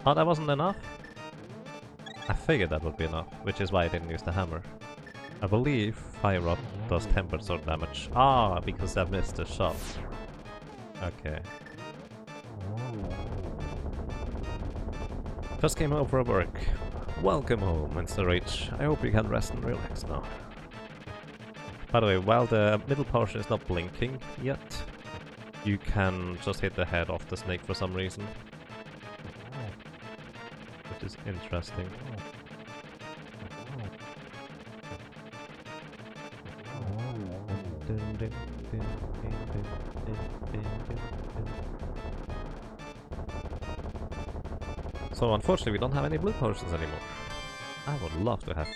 Oh, that wasn't enough? I figured that would be enough, which is why I didn't use the hammer. I believe Fire Rod does tempered sword damage. Ah, because I missed the shot. Okay. Just came home from work. Welcome home, Mr. Rage. I hope you can rest and relax now. By the way, while the middle portion is not blinking yet, you can just hit the head of the snake for some reason. Which is interesting. So unfortunately we don't have any blue potions anymore. I would love to have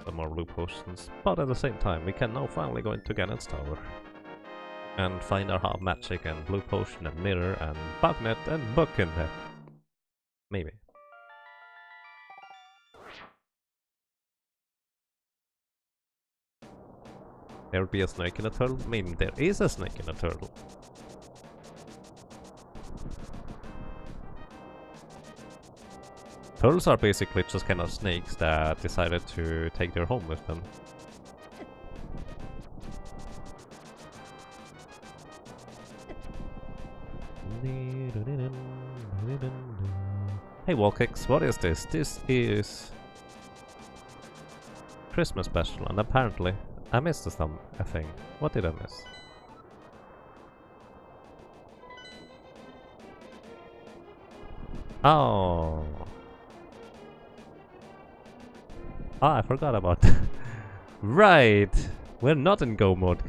some more blue potions, but at the same time we can now finally go into Ganon's tower and find our half magic and blue potion and mirror and bugnet and book in there. Maybe. There would be a snake in a turtle? I mean, there is a snake in a turtle. Turtles are basically just kind of snakes that decided to take their home with them. Hey Wallkicks, what is this? This is Christmas special, and apparently I missed a thing. What did I miss? Oh. Ah, I forgot about that. Right! We're not in go mode.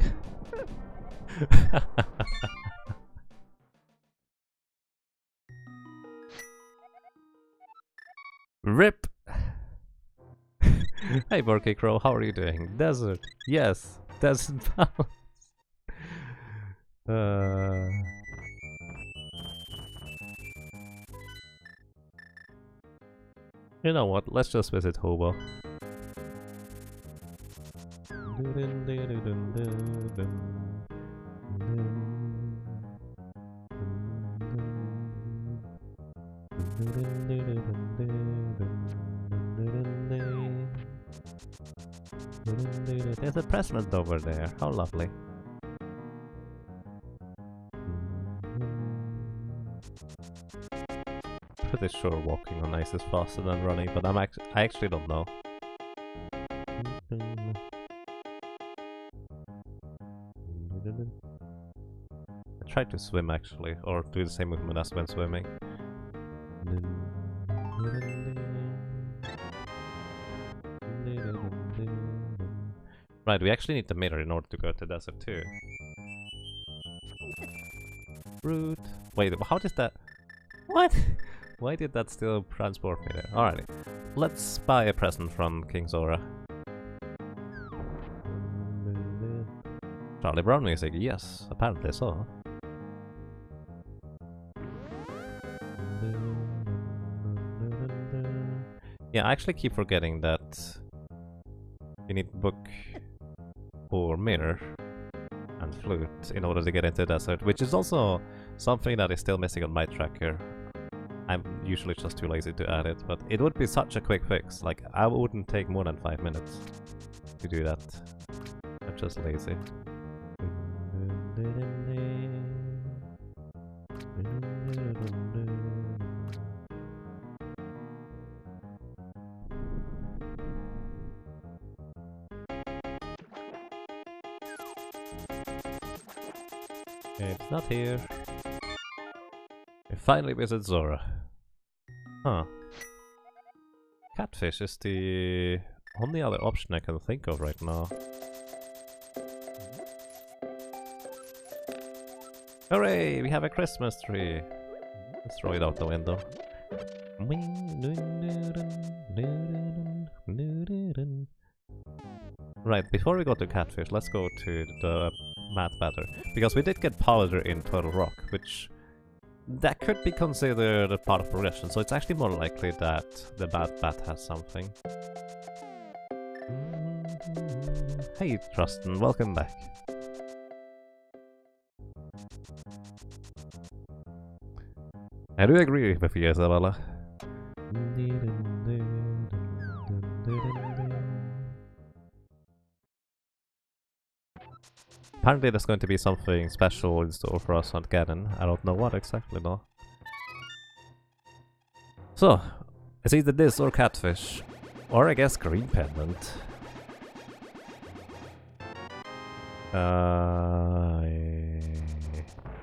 RIP! Hey Borky Crow, how are you doing? Desert. Yes, desert balance. You know what? Let's just visit Hobo. There's a president over there. How lovely. Pretty sure walking on ice is faster than running, but I actually don't know. I tried to swim actually, or do the same movement as when swimming. Right, we actually need the mirror in order to go to the desert too. Root. Wait, how did that... What? Why did that still transport me there? Alrighty. Let's buy a present from King Zora. Charlie Brown music, yes, apparently so. Yeah, I actually keep forgetting that you need book or mirror and flute in order to get into the desert, which is also something that is still missing on my tracker. I'm usually just too lazy to add it, but it would be such a quick fix. Like, I wouldn't take more than 5 minutes to do that. I'm just lazy. It's not here. We finally visit Zora. Huh. Catfish is the only other option I can think of right now. Hooray! We have a Christmas tree! Let's throw it out the window. Right, before we go to Catfish, let's go to the Mad Batter. Because we did get powder in Turtle Rock, which... that could be considered a part of progression, so it's actually more likely that the Mad Bat has something. Hey Trustin, welcome back. I do agree with you, Isabella. Apparently there's going to be something special in store for us on Ganon. I don't know what exactly though. So, it's either this or Catfish. Or I guess Green Pendant.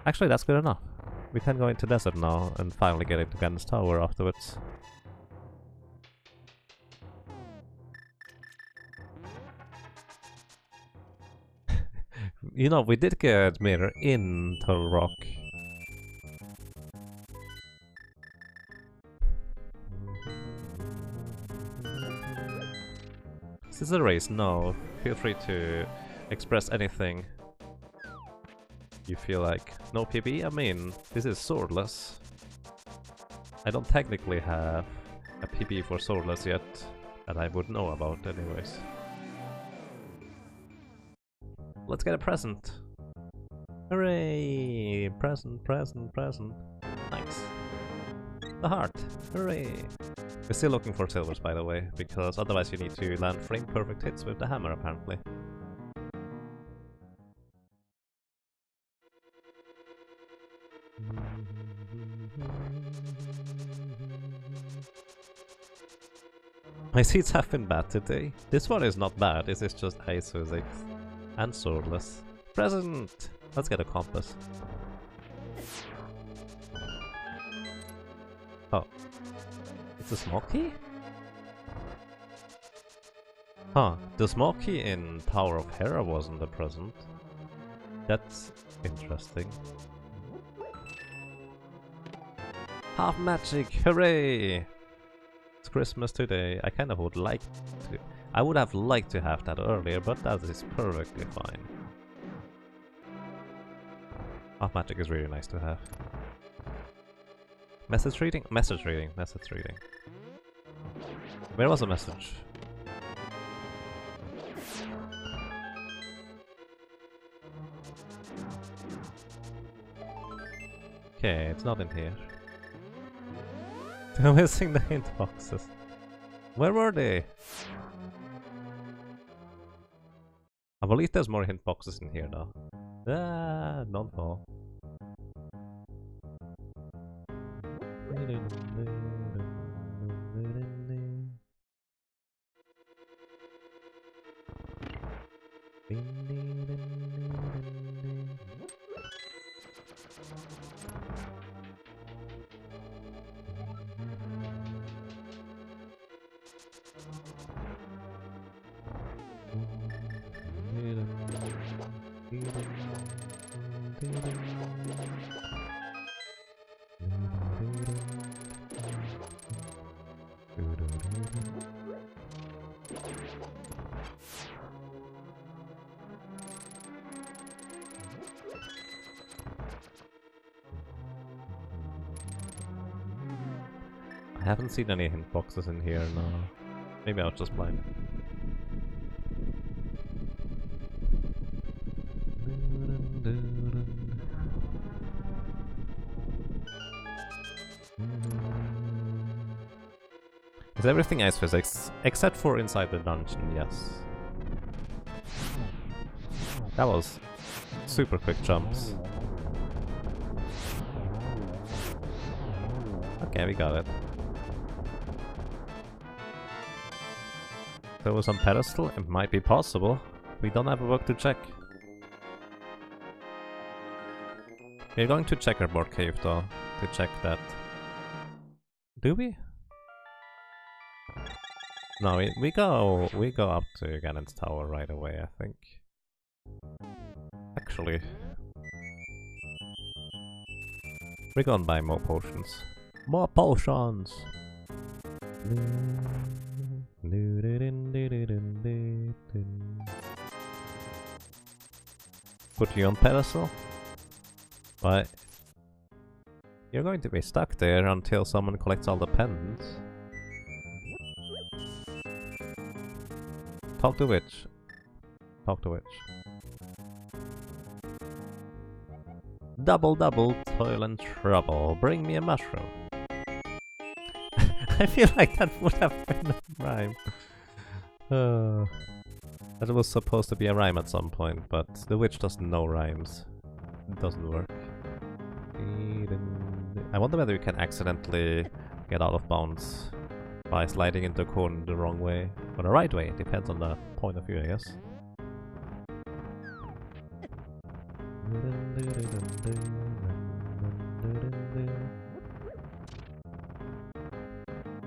Actually that's good enough. We can go into Desert now and finally get into Ganon's Tower afterwards. You know, we did get Mirror in Turtle Rock. Is this a race? No. Feel free to express anything you feel like. No PB? I mean, this is Swordless. I don't technically have a PB for Swordless yet, that I would know about anyways. Let's get a present! Hooray! Present, present, present. Nice. The heart! Hooray! We're still looking for silvers, by the way, because otherwise you need to land frame perfect hits with the hammer, apparently. My seats have been bad today. This one is not bad, this is just ice physics. And Swordless. Present! Let's get a compass. Oh. It's a smoky? Huh, the smoky in Tower of Hera wasn't a present. That's interesting. Half magic, hooray! It's Christmas today. I kind of would like to... I would have liked to have that earlier, but that is perfectly fine. Half magic is really nice to have. Message reading? Message reading, message reading. Where was the message? Okay, it's not in here. I'm missing the hint boxes. Where were they? I believe there's more hint boxes in here though. Ah, don't fall. I haven't seen any hint boxes in here, no. Maybe I was just blind. Is everything ice physics? Except for inside the dungeon, yes. That was super quick jumps. Okay, we got it. There was some pedestal, it might be possible. We don't have a book to check. We're going to Checkerboard Cave though, to check that. Do we? No, we go up to Ganon's tower right away, I think. Actually, we're gonna buy more potions. More potions! Put you on pedestal? But you're going to be stuck there until someone collects all the pendants. Talk to witch. Talk to witch. Double, toil and trouble. Bring me a mushroom. I feel like that would have been a rhyme. That was supposed to be a rhyme at some point, but the witch doesn't know rhymes. It doesn't work. I wonder whether you can accidentally get out of bounds by sliding into a corner the wrong way. Or the right way, it depends on the point of view, I guess.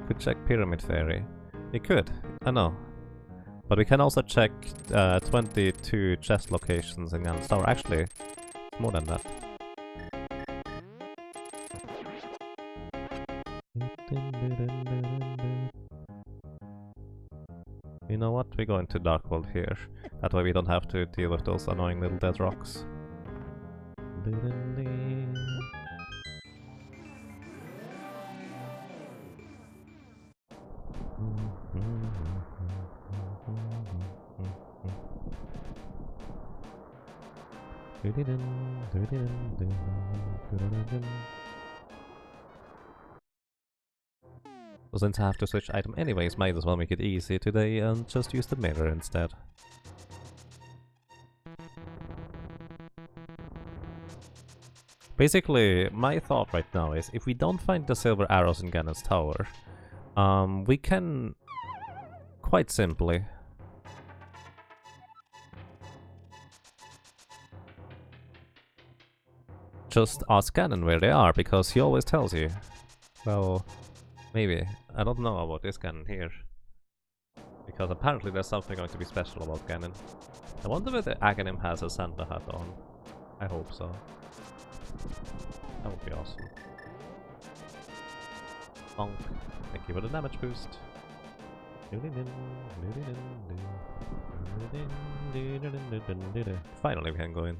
Could check Pyramid Fairy. We could, I know. But we can also check 22 chest locations in Ganon's Tower. Actually, it's more than that. You know what? We're going to Dark World here. That way we don't have to deal with those annoying little dead rocks. So since I have to switch item anyways, might as well make it easy today and just use the mirror instead. Basically, my thought right now is, if we don't find the silver arrows in Ganon's tower, we can quite simply just ask Ganon where they are, because he always tells you. Well, maybe. I don't know about this Ganon here. Because apparently there's something going to be special about Ganon. I wonder whether Aghanim has a Santa hat on. I hope so. That would be awesome. Bonk. Thank you for the damage boost. Finally we can go in.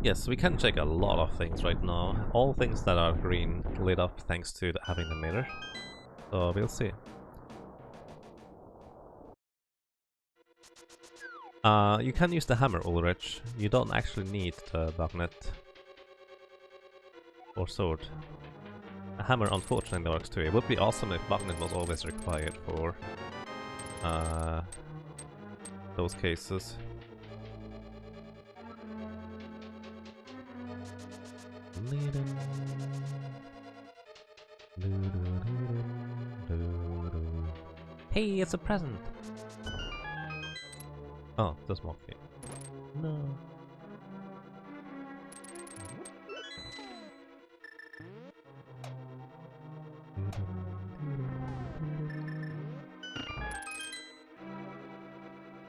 Yes, we can check a lot of things right now. All things that are green lit up thanks to having the mirror. So we'll see. You can use the hammer, Ulrich. You don't actually need the bagnet or sword. A hammer unfortunately works too. It would be awesome if bagnet was always required for those cases. Hey, it's a present! Oh, the small key. No.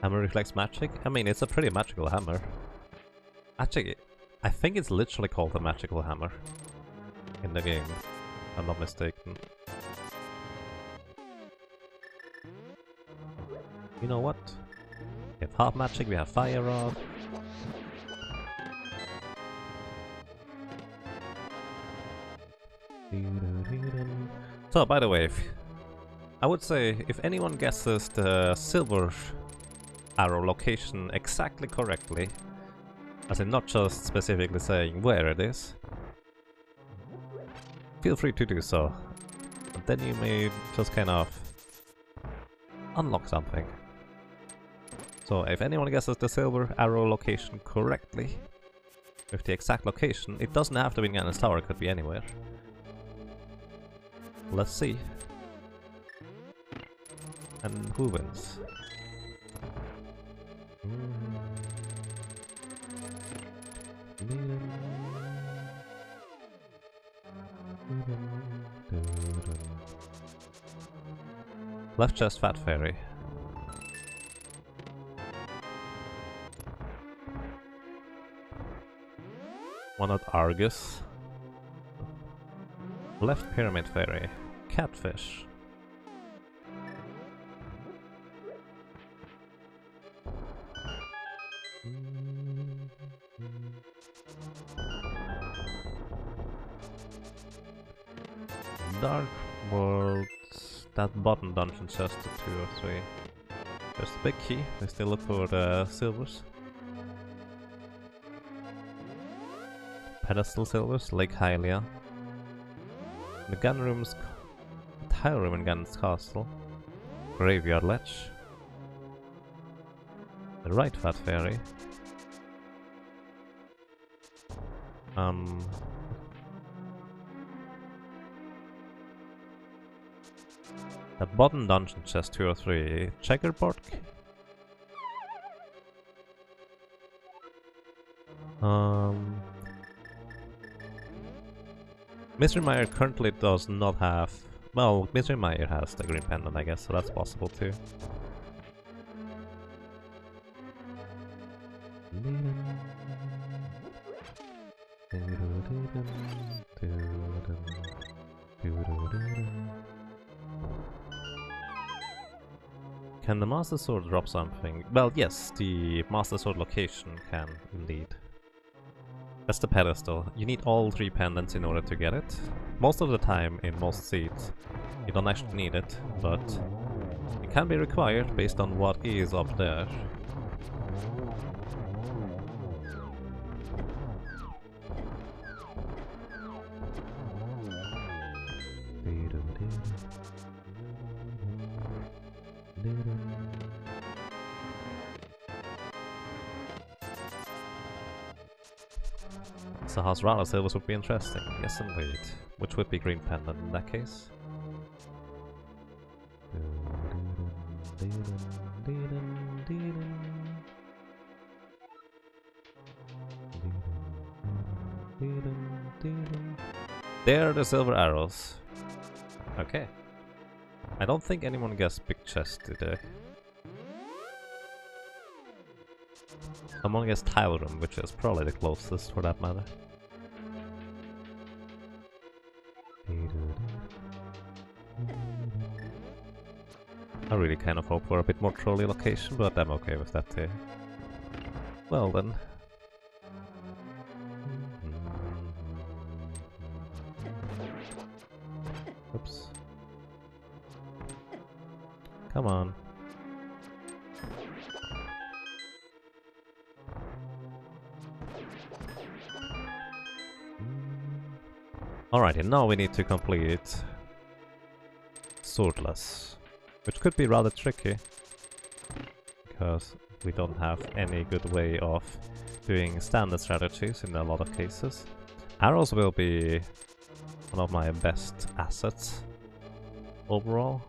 Hammer reflects magic? I mean, it's a pretty magical hammer. Actually, I think it's literally called a magical hammer in the game, if I'm not mistaken. You know what? We have half magic, we have fire rod. So, by the way, I would say if anyone guesses the silver arrow location exactly correctly, as in not just specifically saying where it is, feel free to do so. And then you may just kind of unlock something. So if anyone guesses the silver arrow location correctly, with the exact location, it doesn't have to be in Ganon's tower, it could be anywhere. Let's see. And who wins? Left chest Fat Fairy. One at Argus. Left Pyramid Fairy. Catfish. Dark World. That bottom dungeon chest to 2 or 3. There's the big key. We still look for the silvers. Pedestal silvers, Lake Hylia. The gun room's tile room in Ganon's castle. Graveyard ledge. The right Fat Fairy. That bottom dungeon chest 2 or 3. Checkerboard. Mystery Mire currently does not have... Well, Mystery Mire has the green pendant, I guess, so that's possible too. Can the Master Sword drop something? Well, yes, the Master Sword location can, indeed. That's the pedestal. You need all 3 pendants in order to get it. Most of the time, in most seeds, you don't actually need it, but it can be required based on what is up there. So Hasrara silvers would be interesting, yes indeed. Which would be green pendant in that case. There are the silver arrows. Okay. I don't think anyone guessed big chest today. Someone guessed tile room, which is probably the closest for that matter. I really kind of hope for a bit more trolley location, but I'm okay with that too. Well then. Oops. Come on. Alrighty, now we need to complete Swordless, which could be rather tricky, because we don't have any good way of doing standard strategies in a lot of cases. Arrows will be one of my best assets overall.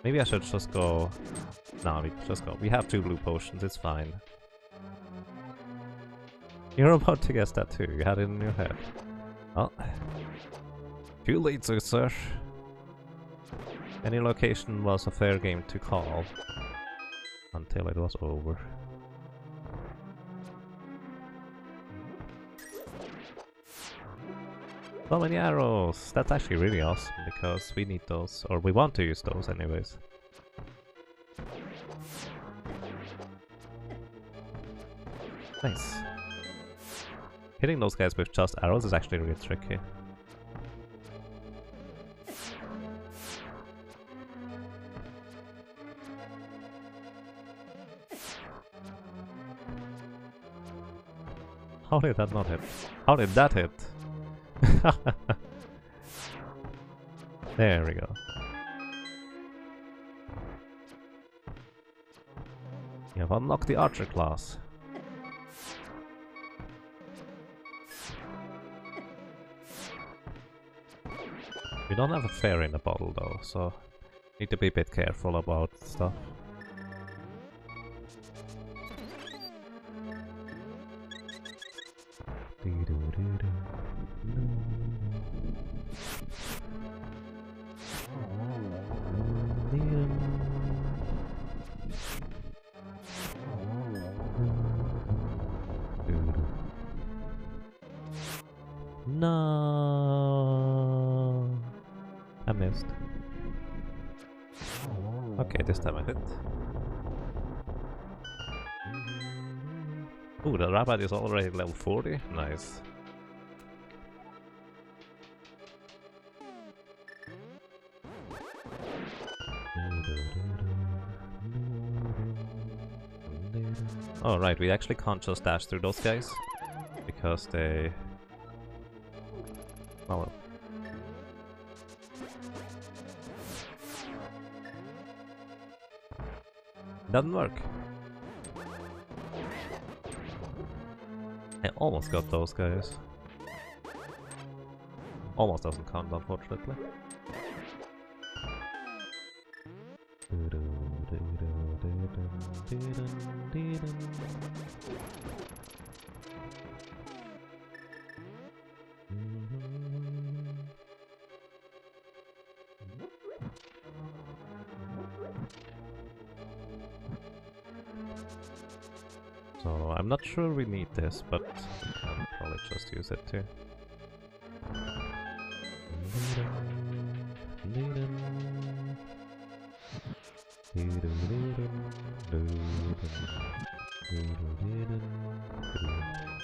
Maybe I should just go... No, we just go. We have 2 blue potions, it's fine. You're about to guess that too, you had it in your head. Oh. Too late, sir. Any location was a fair game to call. Until it was over. So many arrows! That's actually really awesome, because we need those, or we want to use those anyways. Nice. Hitting those guys with just arrows is actually really tricky. How did that not hit? How did that hit? There we go. You have unlocked the archer class. We don't have a fairy in the bottle though, so Need to be a bit careful about stuff. No, I missed. Okay, this time I did. Ooh, the rabbit is already level 40. Nice. Oh right, we actually can't just dash through those guys because they... Oh well. Doesn't work. I almost got those guys. Almost doesn't count, unfortunately. So I'm not sure we need this, but I'll probably just use it too.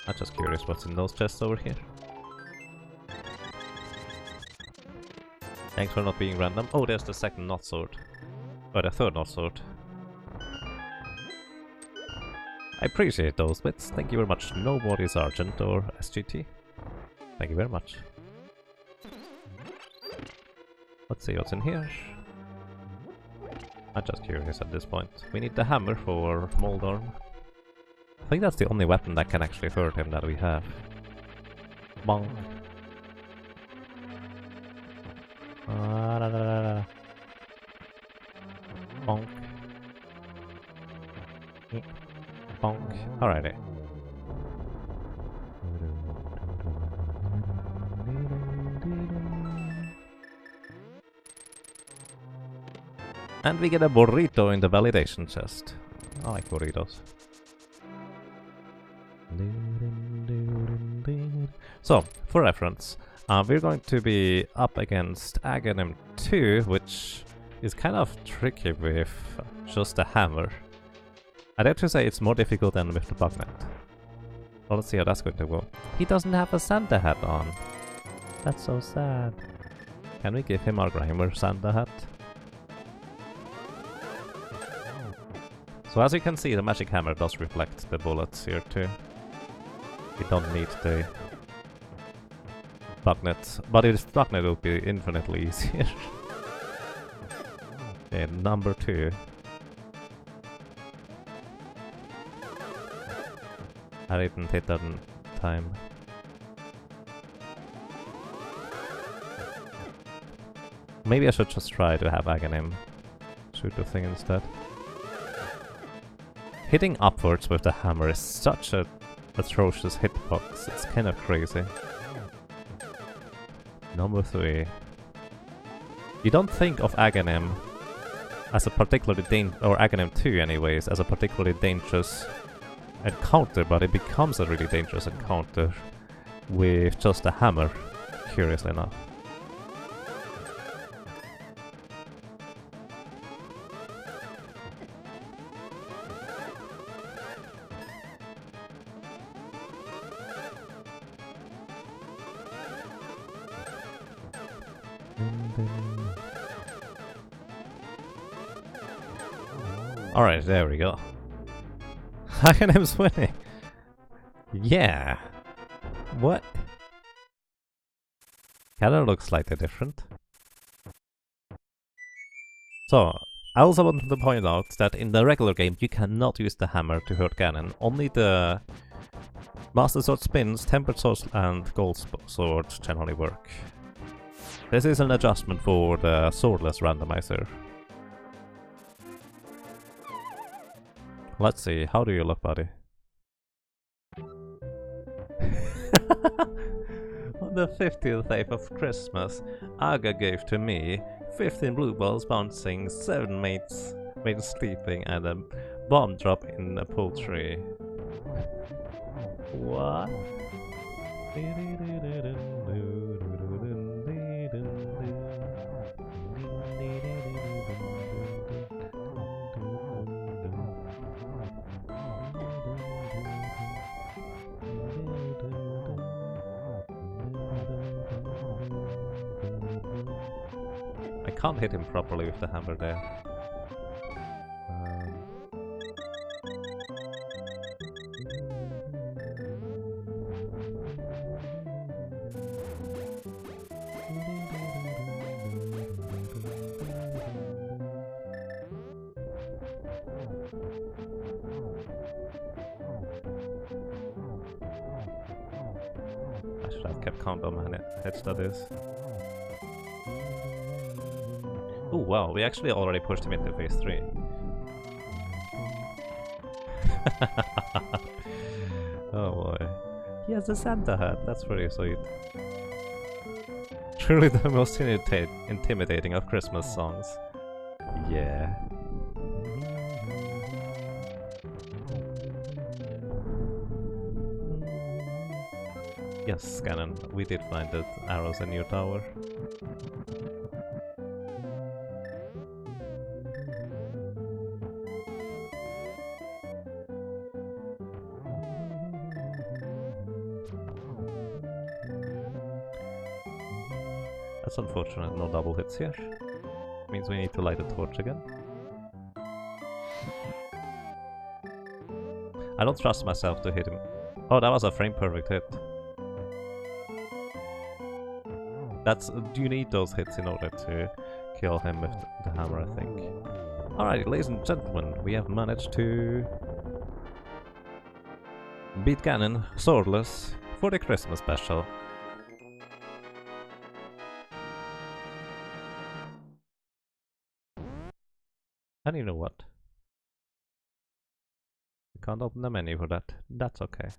I'm just curious what's in those chests over here. Thanks for not being random. Oh, there's the second knot sword. Or the third knot sword. I appreciate those bits. Thank you very much. Nobody Sergeant or SGT. Thank you very much. Let's see what's in here. I'm just curious at this point. We need the hammer for Moldorm. I think that's the only weapon that can actually hurt him that we have. Bonk. Bonk. Bonk. Alrighty. And we get a burrito in the validation chest. I like burritos. So, for reference, we're going to be up against Aghanim 2, which is kind of tricky with just a hammer. I'd have to say it's more difficult than with the bugnet. Well, let's see how that's going to go. He doesn't have a Santa hat on. That's so sad. Can we give him our Grimer Santa hat? So as you can see, the magic hammer does reflect the bullets here too. We don't need the bugnet, but this bugnet will be infinitely easier. Okay, number 2. I didn't hit that in time. Maybe I should just try to have Aghanim shoot the thing instead. Hitting upwards with the hammer is such a atrocious hitbox, it's kind of crazy. Number 3. You don't think of Aghanim as a particularly or Aghanim 2 anyways, as a particularly dangerous encounter, but it becomes a really dangerous encounter with just a hammer, curiously enough. Alright, there we go. Aghanim's winning. Yeah. What? Cannon looks slightly different. So, I also wanted to point out that in the regular game you cannot use the hammer to hurt Ganon. Only the Master Sword spins, Tempered Swords and Gold Swords generally work. This is an adjustment for the Swordless randomizer. Let's see, how do you look, buddy? On the 50th day of Christmas, Aga gave to me 15 blue balls bouncing, 7 mates sleeping, and a bomb drop in a poultry. What? I can't hit him properly with the hammer there. I should have kept count on my hits, that is. Oh wow, we actually already pushed him into phase 3. Oh boy. He has a Santa hat, that's pretty sweet. Truly the most intimidating of Christmas songs. Yeah. Yes, Ganon, we did find the arrows in your tower. That's unfortunate, no double hits here. Means we need to light a torch again. I don't trust myself to hit him. Oh, that was a frame perfect hit. You need those hits in order to kill him with the hammer, I think. Alright, ladies and gentlemen, we have managed to beat Ganon swordless for the Christmas special. And you know what? We can't open the menu for that. That's okay.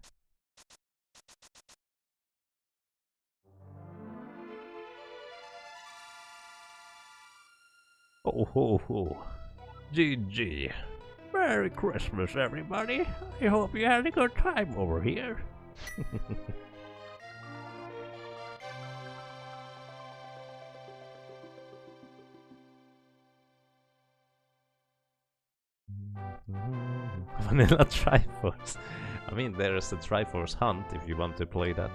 Oh ho ho. GG. Merry Christmas, everybody. I hope you had a good time over here. Vanilla Triforce. I mean, there is the Triforce Hunt if you want to play that.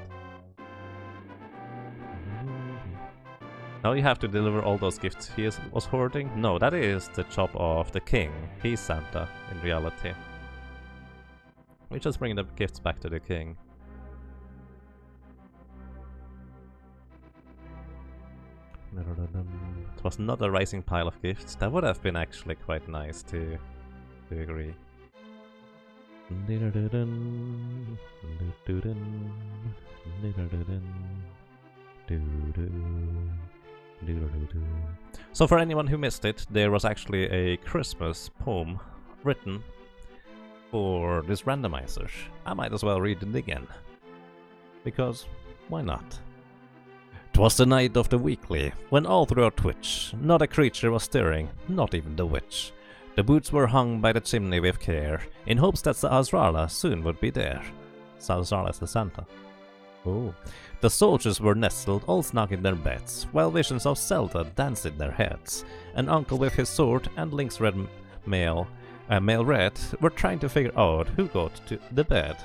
Now you have to deliver all those gifts he was hoarding? No, that is the job of the king. He's Santa, in reality. We just bring the gifts back to the king. It was not a rising pile of gifts. That would have been actually quite nice to agree. So for anyone who missed it, there was actually a Christmas poem written for this randomizer. I might as well read it again. Because, why not? 'Twas the night of the weekly, when all throughout Twitch, not a creature was stirring, not even the witch. The boots were hung by the chimney with care, in hopes that Azrala soon would be there. Azrala is the Santa. Oh. The soldiers were nestled all snug in their beds, while visions of Zelda danced in their heads. An uncle with his sword and Link's red male red were trying to figure out who got to the bed.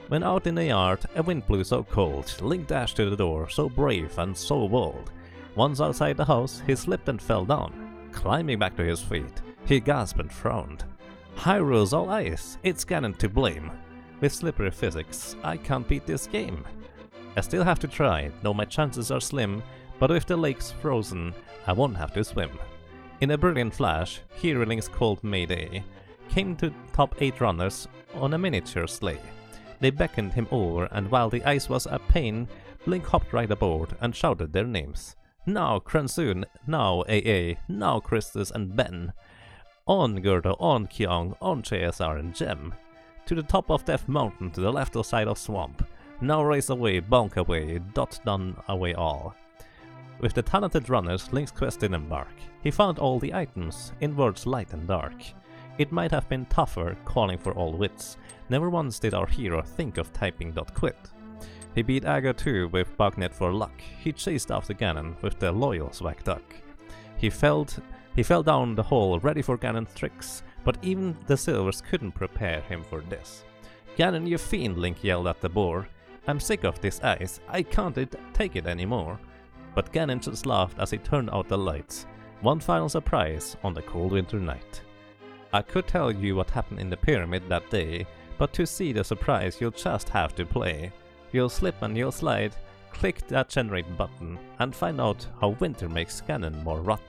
When out in the yard, a wind blew so cold, Link dashed to the door, so brave and so bold. Once outside the house, he slipped and fell down. Climbing back to his feet, he gasped and frowned. Hyrule's all ice, it's Ganon to blame. With slippery physics, I can't beat this game. I still have to try, though my chances are slim, but if the lake's frozen, I won't have to swim. In a brilliant flash, Hero Link's called Mayday came to top 8 runners on a miniature sleigh. They beckoned him over, and while the ice was a pain, Link hopped right aboard and shouted their names. Now Kransoon, now AA, now Christus and Ben. On Gerda, on Kyong, on JSR and Gem. To the top of Death Mountain, to the left side of Swamp. Now race away, bonk away, dot done away all. With the talented runners, Link's quest did embark. He found all the items, in worlds light and dark. It might have been tougher, calling for all wits. Never once did our hero think of typing .quit. He beat Aga too with Bugnet for luck. He chased after Ganon with the loyal Swag Duck. He fell down the hole ready for Ganon's tricks, but even the Silvers couldn't prepare him for this. Ganon, you fiend, Link yelled at the boar. I'm sick of this ice, I can't take it anymore. But Ganon just laughed as he turned out the lights. One final surprise on the cold winter night. I could tell you what happened in the pyramid that day, but to see the surprise you'll just have to play. You'll slip and you'll slide, click that generate button, and find out how winter makes Ganon more rotten.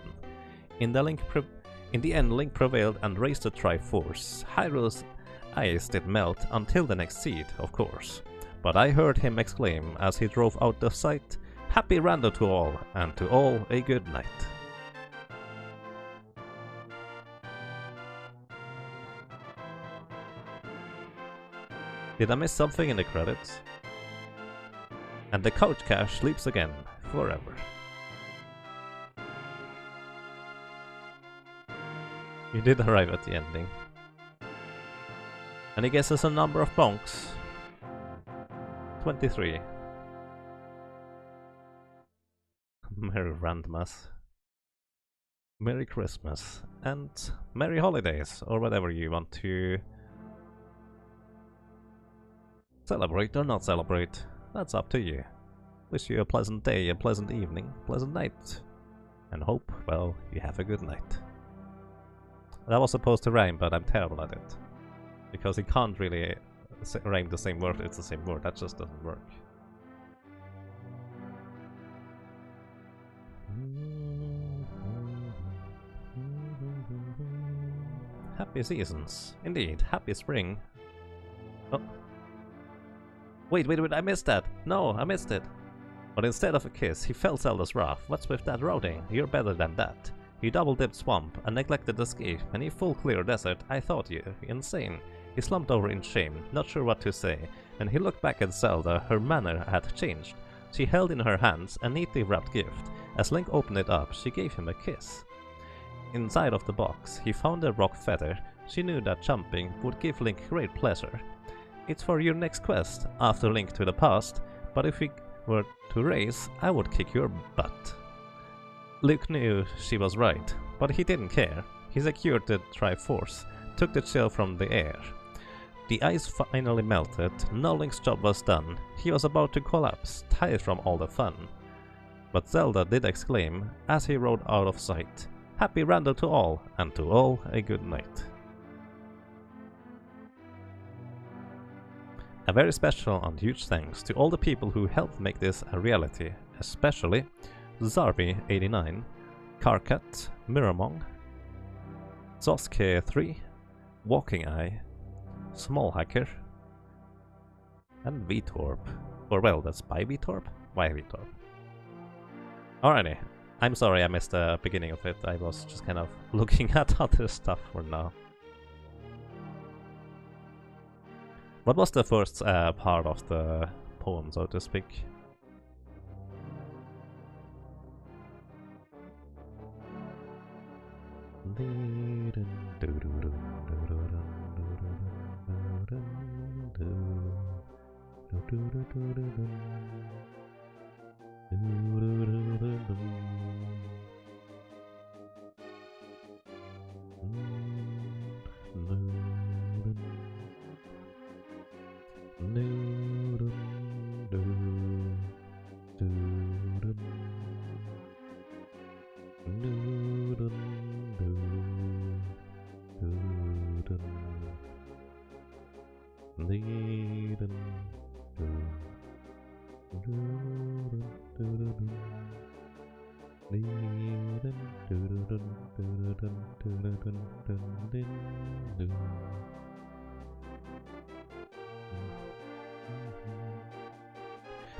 In the end, Link prevailed and raised the Triforce. Hyrule's ice did melt until the next seed, of course. But I heard him exclaim as he drove out of sight, "Happy Rando to all, and to all a good night." Did I miss something in the credits? And the couch cash sleeps again, forever. You did arrive at the ending. And he guesses a number of bonks. 23. Merry Randomizer. Merry Christmas. And Merry Holidays, or whatever you want to celebrate or not celebrate. That's up to you. Wish you a pleasant day, a pleasant evening, pleasant night. And hope, well, you have a good night. That was supposed to rhyme, but I'm terrible at it. Because it can't really rhyme the same word, it's the same word, that just doesn't work. Happy seasons. Indeed, happy spring. Oh. Wait, I missed that! No, I missed it! But instead of a kiss, he felt Zelda's wrath. What's with that routing? You're better than that. You double-dipped swamp and neglected the ski, and he full clear desert. I thought you insane. He slumped over in shame, not sure what to say, and he looked back at Zelda. Her manner had changed. She held in her hands a neatly wrapped gift. As Link opened it up, she gave him a kiss. Inside of the box, he found a rock feather. She knew that jumping would give Link great pleasure. It's for your next quest, after Link to the past, but if we were to race, I would kick your butt. Luke knew she was right, but he didn't care. He secured the Triforce, took the chill from the air. The ice finally melted, now Link's job was done. He was about to collapse, tired from all the fun. But Zelda did exclaim, as he rode out of sight, "Happy Rando to all, and to all a good night." A very special and huge thanks to all the people who helped make this a reality, especially Zarby89, Karkat, Miramong, Zoske3, Walking Eye, Small Hacker, and Vitorp. Or well, that's by Vitorp? Why Vitorp? Alrighty, I'm sorry I missed the beginning of it, I was just kind of looking at other stuff for now. What was the first part of the poem, so to speak?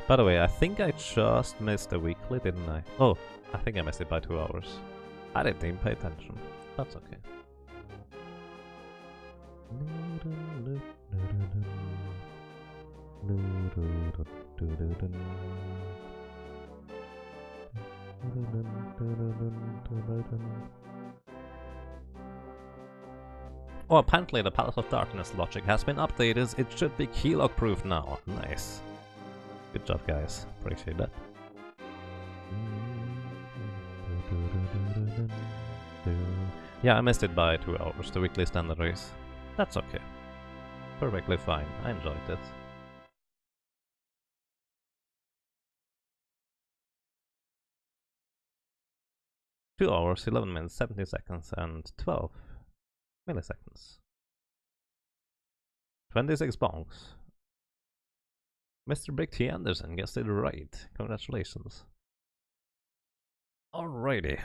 By the way, I think I just missed a weekly, didn't I? Oh, I think I missed it by 2 hours. I didn't even pay attention. That's okay. Oh, apparently the Palace of Darkness logic has been updated. It should be keylog proof now. Nice. Good job, guys. Appreciate that. Yeah, I missed it by 2 hours, the weekly standard race. That's okay. Perfectly fine. I enjoyed it. Two hours, 11 minutes, 70 seconds, and 12 milliseconds. 26 bonks. Mr. Big T. Anderson gets it right. Congratulations. Alrighty.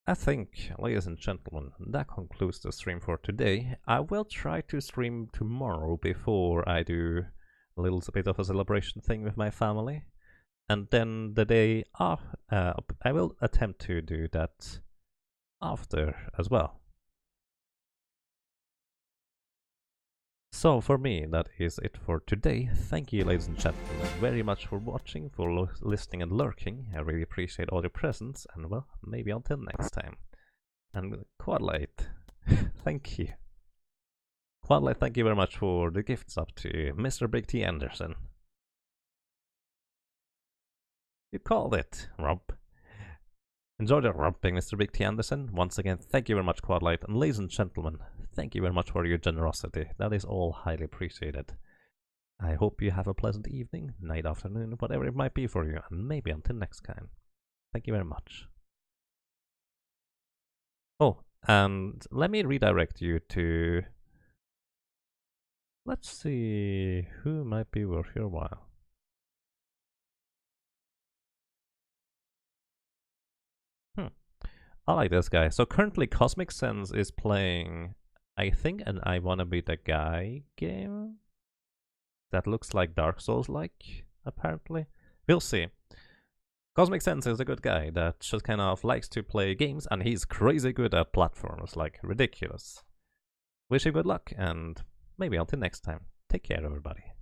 I think, ladies and gentlemen, that concludes the stream for today. I will try to stream tomorrow before I do a little bit of a celebration thing with my family. And then the day after, I will attempt to do that after as well. So for me, that is it for today. Thank you, ladies and gentlemen, very much for watching, for listening and lurking. I really appreciate all your presence, and well, maybe until next time. And Quadlight, thank you. Quadlight, thank you very much for the gifts up to Mr. Big T. Anderson. You called it, Rump. Enjoy the rumping, Mr. Big T. Anderson. Once again, thank you very much, Quadlight. And ladies and gentlemen, thank you very much for your generosity. That is all highly appreciated. I hope you have a pleasant evening, night, afternoon, whatever it might be for you. And maybe until next time. Thank you very much. Oh, and let me redirect you to... Let's see who might be worth your while. I like this guy. So currently Cosmic Sense is playing, I think, an I Wanna Be the Guy game that looks like Dark Souls-like, apparently. We'll see. Cosmic Sense is a good guy that just kind of likes to play games, and he's crazy good at platforms, like ridiculous. Wish you good luck, and maybe until next time. Take care, everybody.